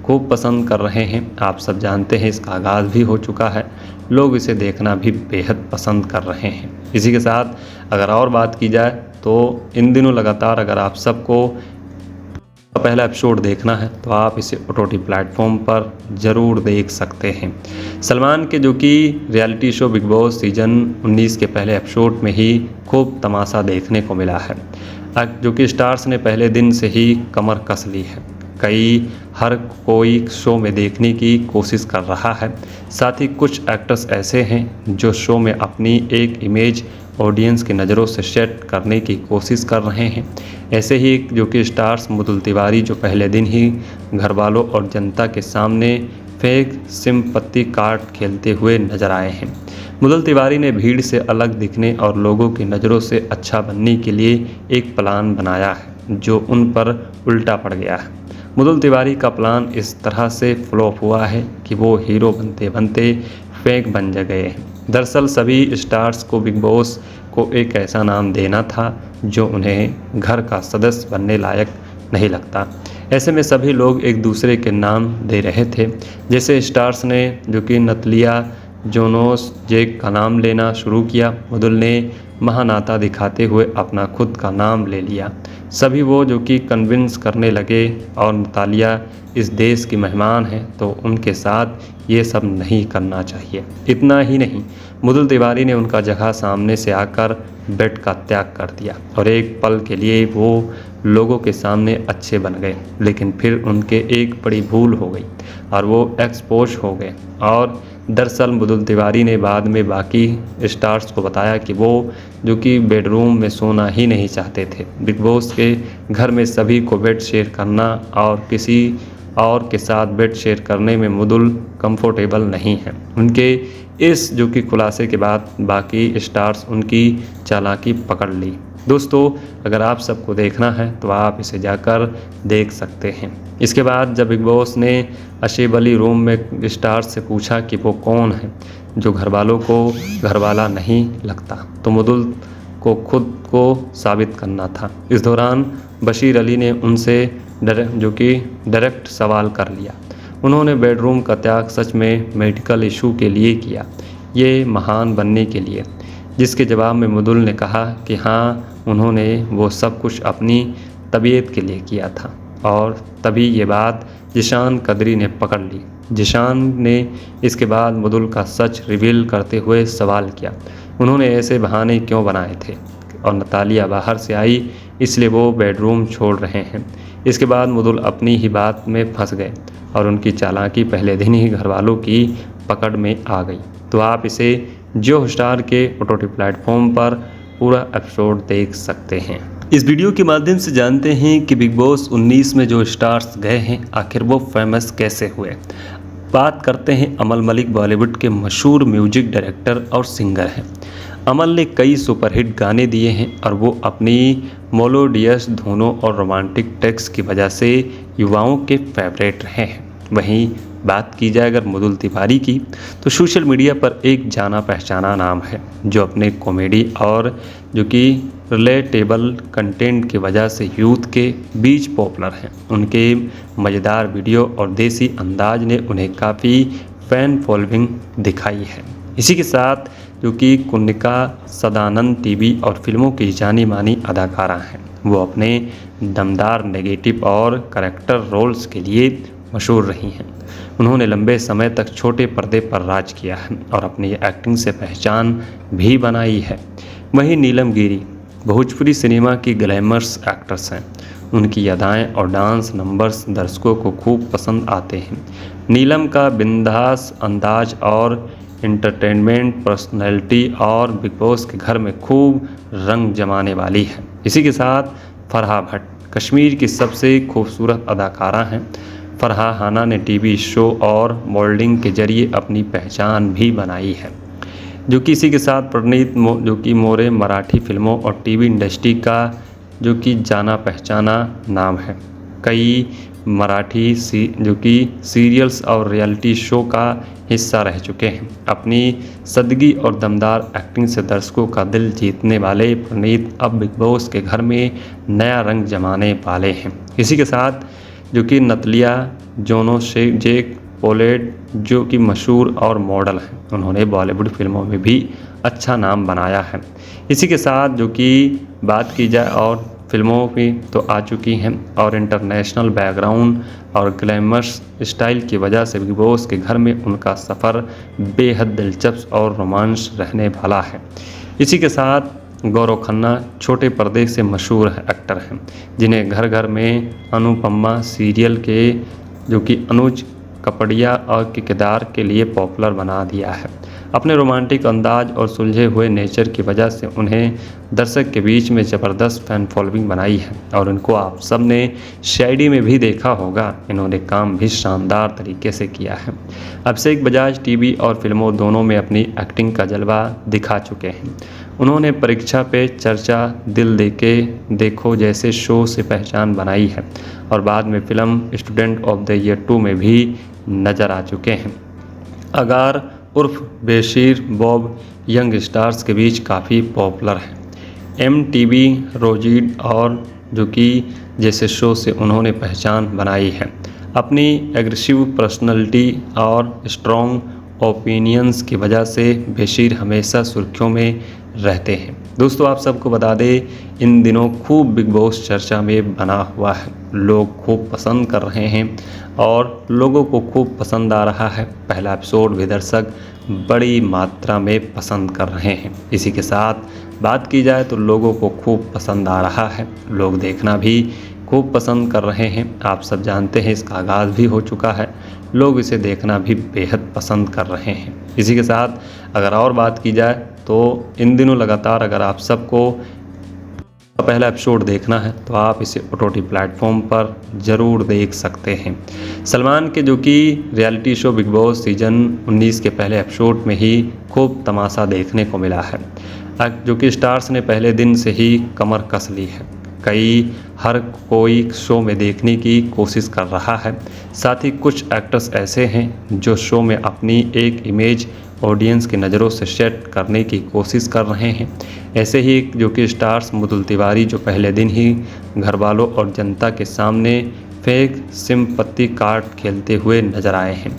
खूब पसंद कर रहे हैं। आप सब जानते हैं इसका आगाज़ भी हो चुका है, लोग इसे देखना भी बेहद पसंद कर रहे हैं। इसी के साथ अगर और बात की जाए तो इन दिनों लगातार अगर आप सबको पहला एपिसोड देखना है तो आप इसे OTT प्लेटफॉर्म पर ज़रूर देख सकते हैं। सलमान के जो कि reality show big boss season 19 के पहले एपिसोड में ही खूब तमाशा देखने को मिला है, जो कि स्टार्स ने पहले दिन से ही कमर कस ली है। हर कोई शो में देखने की कोशिश कर रहा है। साथ ही कुछ एक्टर्स ऐसे हैं जो शो में अपनी एक इमेज ऑडियंस की नज़रों से सेट करने की कोशिश कर रहे हैं। ऐसे ही जो कि स्टार्स मुदुल तिवारी जो पहले दिन ही घर वालों और जनता के सामने फेक सिंपत्ति कार्ड खेलते हुए नजर आए हैं। मुदुल तिवारी ने भीड़ से अलग दिखने और लोगों की नज़रों से अच्छा बनने के लिए एक प्लान बनाया है जो उन पर उल्टा पड़ गया है। मुदुल तिवारी का प्लान इस तरह से फ्लॉप हुआ है कि वो हीरो बनते बनते फेक बन गए हैं। दरअसल सभी स्टार्स को बिग बॉस को एक ऐसा नाम देना था जो उन्हें घर का सदस्य बनने लायक नहीं लगता। ऐसे में सभी लोग एक दूसरे के नाम दे रहे थे। जैसे स्टार्स ने जो कि नतलिया जोनोस जेक का नाम लेना शुरू किया, मुदुल ने महानाता दिखाते हुए अपना खुद का नाम ले लिया। सभी वो जो कि कन्विंस करने लगे और नतालिया इस देश की मेहमान है तो उनके साथ ये सब नहीं करना चाहिए। इतना ही नहीं, मुदुल तिवारी ने उनका जगह सामने से आकर बेड का त्याग कर दिया और एक पल के लिए वो लोगों के सामने अच्छे बन गए, लेकिन फिर उनके एक बड़ी भूल हो गई और वो एक्सपोज हो गए। और दरअसल मुदुल तिवारी ने बाद में बाकी स्टार्स को बताया कि वो जो कि बेडरूम में सोना ही नहीं चाहते थे। बिग बॉस के घर में सभी को बेड शेयर करना और किसी और के साथ बेड शेयर करने में मुदुल कंफर्टेबल नहीं है। उनके इस जो कि खुलासे के बाद बाकी स्टार्स उनकी चालाकी पकड़ ली। दोस्तों, अगर आप सबको देखना है तो आप इसे जाकर देख सकते हैं। इसके बाद जब बिग बॉस ने अशेब अली रूम में स्टार्स से पूछा कि वो कौन है जो घर वालों को घरवाला नहीं लगता, तो मुदुल को खुद को साबित करना था। इस दौरान बशीर अली ने उनसे डायरेक्ट सवाल कर लिया। उन्होंने बेडरूम का त्याग सच में मेडिकल इशू के लिए किया, ये महान बनने के लिए, जिसके जवाब में मुदुल ने कहा कि हाँ, उन्होंने वो सब कुछ अपनी तबीयत के लिए किया था। और तभी ये बात जिशान कदरी ने पकड़ ली। जिशान ने इसके बाद मुदुल का सच रिवील करते हुए सवाल किया, उन्होंने ऐसे बहाने क्यों बनाए थे और नतालिया बाहर से आई इसलिए वो बेडरूम छोड़ रहे हैं। इसके बाद मुदुल अपनी ही बात में फंस गए और उनकी चालाकी पहले दिन ही घरवालों की पकड़ में आ गई। तो आप इसे जियो हॉटस्टार के OTT प्लेटफॉर्म पर पूरा एपिसोड देख सकते हैं। इस वीडियो के माध्यम से जानते हैं कि बिग बॉस 19 में जो स्टार्स गए हैं आखिर वो फेमस कैसे हुए। बात करते हैं अमल मलिक, बॉलीवुड के मशहूर म्यूजिक डायरेक्टर और सिंगर हैं। अमल ने कई सुपरहिट गाने दिए हैं और वो अपनी मेलोडियस धुनों और रोमांटिक टेक्स्ट की वजह से युवाओं के फेवरेट रहे हैं। वहीं बात की जाए अगर मुदुल तिवारी की, तो सोशल मीडिया पर एक जाना पहचाना नाम है जो अपने कॉमेडी और जो कि रिलेटेबल कंटेंट की वजह से यूथ के बीच पॉपुलर हैं। उनके मज़ेदार वीडियो और देसी अंदाज ने उन्हें काफ़ी फैन फॉलोइंग दिखाई है। इसी के साथ जो कि कुन्निका सदानंद टीवी और फिल्मों की जानी मानी अदाकारा हैं। वो अपने दमदार नेगेटिव और करैक्टर रोल्स के लिए मशहूर रही हैं। उन्होंने लंबे समय तक छोटे पर्दे पर राज किया है और अपनी एक्टिंग से पहचान भी बनाई है। वहीं नीलम गिरी भोजपुरी सिनेमा की ग्लैमरस एक्ट्रेस हैं। उनकी अदाएँ और डांस नंबर्स दर्शकों को खूब पसंद आते हैं। नीलम का बिंदास अंदाज और एंटरटेनमेंट पर्सनैलिटी और बिग बॉस के घर में खूब रंग जमाने वाली है। इसी के साथ फरहा भट्ट कश्मीर की सबसे खूबसूरत अदाकारा हैं। फरहा हाना ने टीवी शो और मॉडलिंग के जरिए अपनी पहचान भी बनाई है। जो कि इसी के साथ प्रणीत जो कि मोरे मराठी फिल्मों और टीवी इंडस्ट्री का जो कि जाना पहचाना नाम है। कई मराठी जो कि सीरियल्स और रियलिटी शो का हिस्सा रह चुके हैं। अपनी सदगी और दमदार एक्टिंग से दर्शकों का दिल जीतने वाले प्रणीत अब बिग बॉस के घर में नया रंग जमाने वाले हैं। इसी के साथ जो कि नतलिया जोनोसेजेक पोलेट जो कि मशहूर और मॉडल हैं, उन्होंने बॉलीवुड फिल्मों में भी अच्छा नाम बनाया है। इसी के साथ जो कि बात की जाए और फिल्मों की तो आ चुकी हैं और इंटरनेशनल बैकग्राउंड और ग्लैमरस स्टाइल की वजह से बिग बॉस के घर में उनका सफ़र बेहद दिलचस्प और रोमांच रहने वाला है। इसी के साथ गौरव खन्ना छोटे पर्दे से मशहूर एक्टर हैं, जिन्हें घर घर में अनुपमा सीरियल के जो कि अनुज कपड़िया और के किरदार के लिए पॉपुलर बना दिया है। अपने रोमांटिक अंदाज और सुलझे हुए नेचर की वजह से उन्हें दर्शक के बीच में ज़बरदस्त फैन फॉलोइंग बनाई है और इनको आप सब ने शायरी में भी देखा होगा। इन्होंने काम भी शानदार तरीके से किया है। अभिषेक बजाज टीवी और फिल्मों दोनों में अपनी एक्टिंग का जलवा दिखा चुके हैं। उन्होंने परीक्षा पे चर्चा, दिल देके देखो जैसे शो से पहचान बनाई है और बाद में film student of the year 2 में भी नज़र आ चुके हैं। अगार उर्फ बेशीर बॉब यंग स्टार्स के बीच काफ़ी पॉपुलर है। MTV, रोजीड और जो कि जैसे शो से उन्होंने पहचान बनाई है। अपनी एग्रेसिव पर्सनैलिटी और स्ट्रॉन्ग ओपिनियंस की वजह से बेशीर हमेशा सुर्खियों में रहते हैं। दोस्तों आप सबको बता दें, इन दिनों खूब बिग बॉस चर्चा में बना हुआ है। लोग खूब पसंद कर रहे हैं और लोगों को खूब पसंद आ रहा है। पहला एपिसोड भी दर्शक बड़ी मात्रा में पसंद कर रहे हैं। इसी के साथ बात की जाए तो लोगों को खूब पसंद आ रहा है, लोग देखना भी खूब पसंद कर रहे हैं। आप सब जानते हैं इसका आगाज़ भी हो चुका है, लोग इसे देखना भी बेहद पसंद कर रहे हैं। इसी के साथ अगर और बात की जाए तो इन दिनों लगातार अगर आप सबको पहला एपिसोड देखना है तो आप इसे OTT प्लेटफॉर्म पर ज़रूर देख सकते हैं। सलमान के जो कि reality show big boss season 19 के पहले एपिसोड में ही खूब तमाशा देखने को मिला है, जो कि स्टार्स ने पहले दिन से ही कमर कस ली है। हर कोई शो में देखने की कोशिश कर रहा है। साथ ही कुछ एक्टर्स ऐसे हैं जो शो में अपनी एक इमेज ऑडियंस की नज़रों से सेट करने की कोशिश कर रहे हैं। ऐसे ही जो कि स्टार्स मुदुल तिवारी जो पहले दिन ही घर वालों और जनता के सामने फेक सिंपत्ति कार्ड खेलते हुए नजर आए हैं।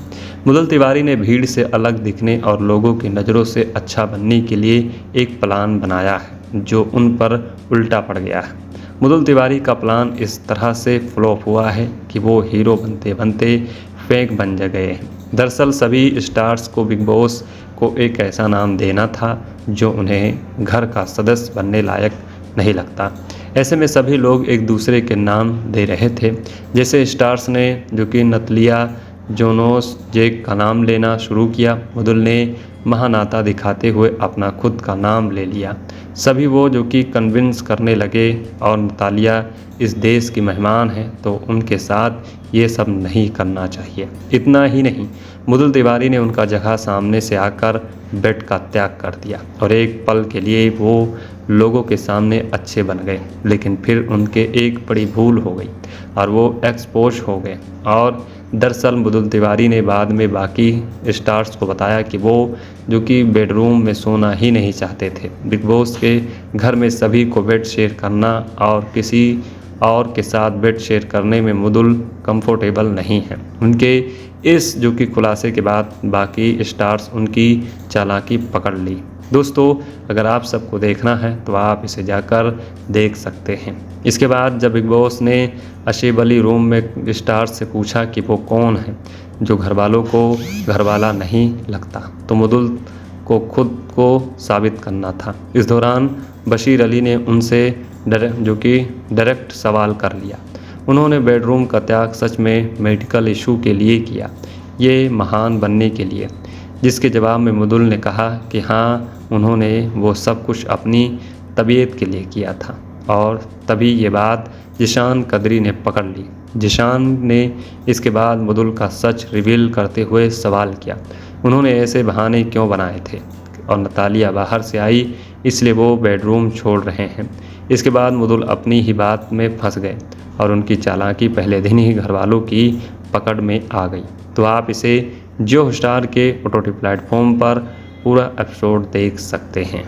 मुदुल तिवारी ने भीड़ से अलग दिखने और लोगों की नज़रों से अच्छा बनने के लिए एक प्लान बनाया है जो उन पर उल्टा पड़ गया है। मुदुल तिवारी का प्लान इस तरह से फ्लॉप हुआ है कि वो हीरो बनते बनते फेक बन गए हैं। दरअसल सभी स्टार्स को बिग बॉस को एक ऐसा नाम देना था जो उन्हें घर का सदस्य बनने लायक नहीं लगता। ऐसे में सभी लोग एक दूसरे के नाम दे रहे थे। जैसे स्टार्स ने जो कि नतलिया जोनोसेजेक का नाम लेना शुरू किया, मुदुल ने महानाता दिखाते हुए अपना खुद का नाम ले लिया। सभी वो जो कि कन्विंस करने लगे और नतालिया इस देश की मेहमान हैं तो उनके साथ ये सब नहीं करना चाहिए। इतना ही नहीं, मुदुल तिवारी ने उनका जगह सामने से आकर बेड का त्याग कर दिया और एक पल के लिए वो लोगों के सामने अच्छे बन गए, लेकिन फिर उनके एक बड़ी भूल हो गई और वो एक्सपोज हो गए। और दरअसल मुदुल तिवारी ने बाद में बाकी स्टार्स को बताया कि वो जो कि बेडरूम में सोना ही नहीं चाहते थे। बिग बॉस के घर में सभी को बेड शेयर करना और किसी और के साथ बेड शेयर करने में मुदुल कंफर्टेबल नहीं है। उनके इस जो कि खुलासे के बाद बाकी स्टार्स उनकी चालाकी पकड़ ली। दोस्तों अगर आप सबको देखना है तो आप इसे जाकर देख सकते हैं। इसके बाद जब बिग बॉस ने अशेब अली रूम में स्टार्स से पूछा कि वो कौन है जो घरवालों को घरवाला नहीं लगता, तो मुदुल को खुद को साबित करना था। इस दौरान बशीर अली ने उनसे डायरेक्ट सवाल कर लिया। उन्होंने बेडरूम का त्याग सच में मेडिकल इशू के लिए किया, ये महान बनने के लिए, जिसके जवाब में मुदुल ने कहा कि हाँ उन्होंने वो सब कुछ अपनी तबीयत के लिए किया था। और तभी ये बात जिशान कदरी ने पकड़ ली। जिशान ने इसके बाद मुदुल का सच रिवील करते हुए सवाल किया, उन्होंने ऐसे बहाने क्यों बनाए थे और नतालिया बाहर से आई इसलिए वो बेडरूम छोड़ रहे हैं। इसके बाद मुदुल अपनी ही बात में फंस गए और उनकी चालाकी पहले दिन ही घरवालों की पकड़ में आ गई। तो आप इसे जियो हॉटस्टार के OTT प्लेटफॉर्म पर पूरा एपिसोड देख सकते हैं।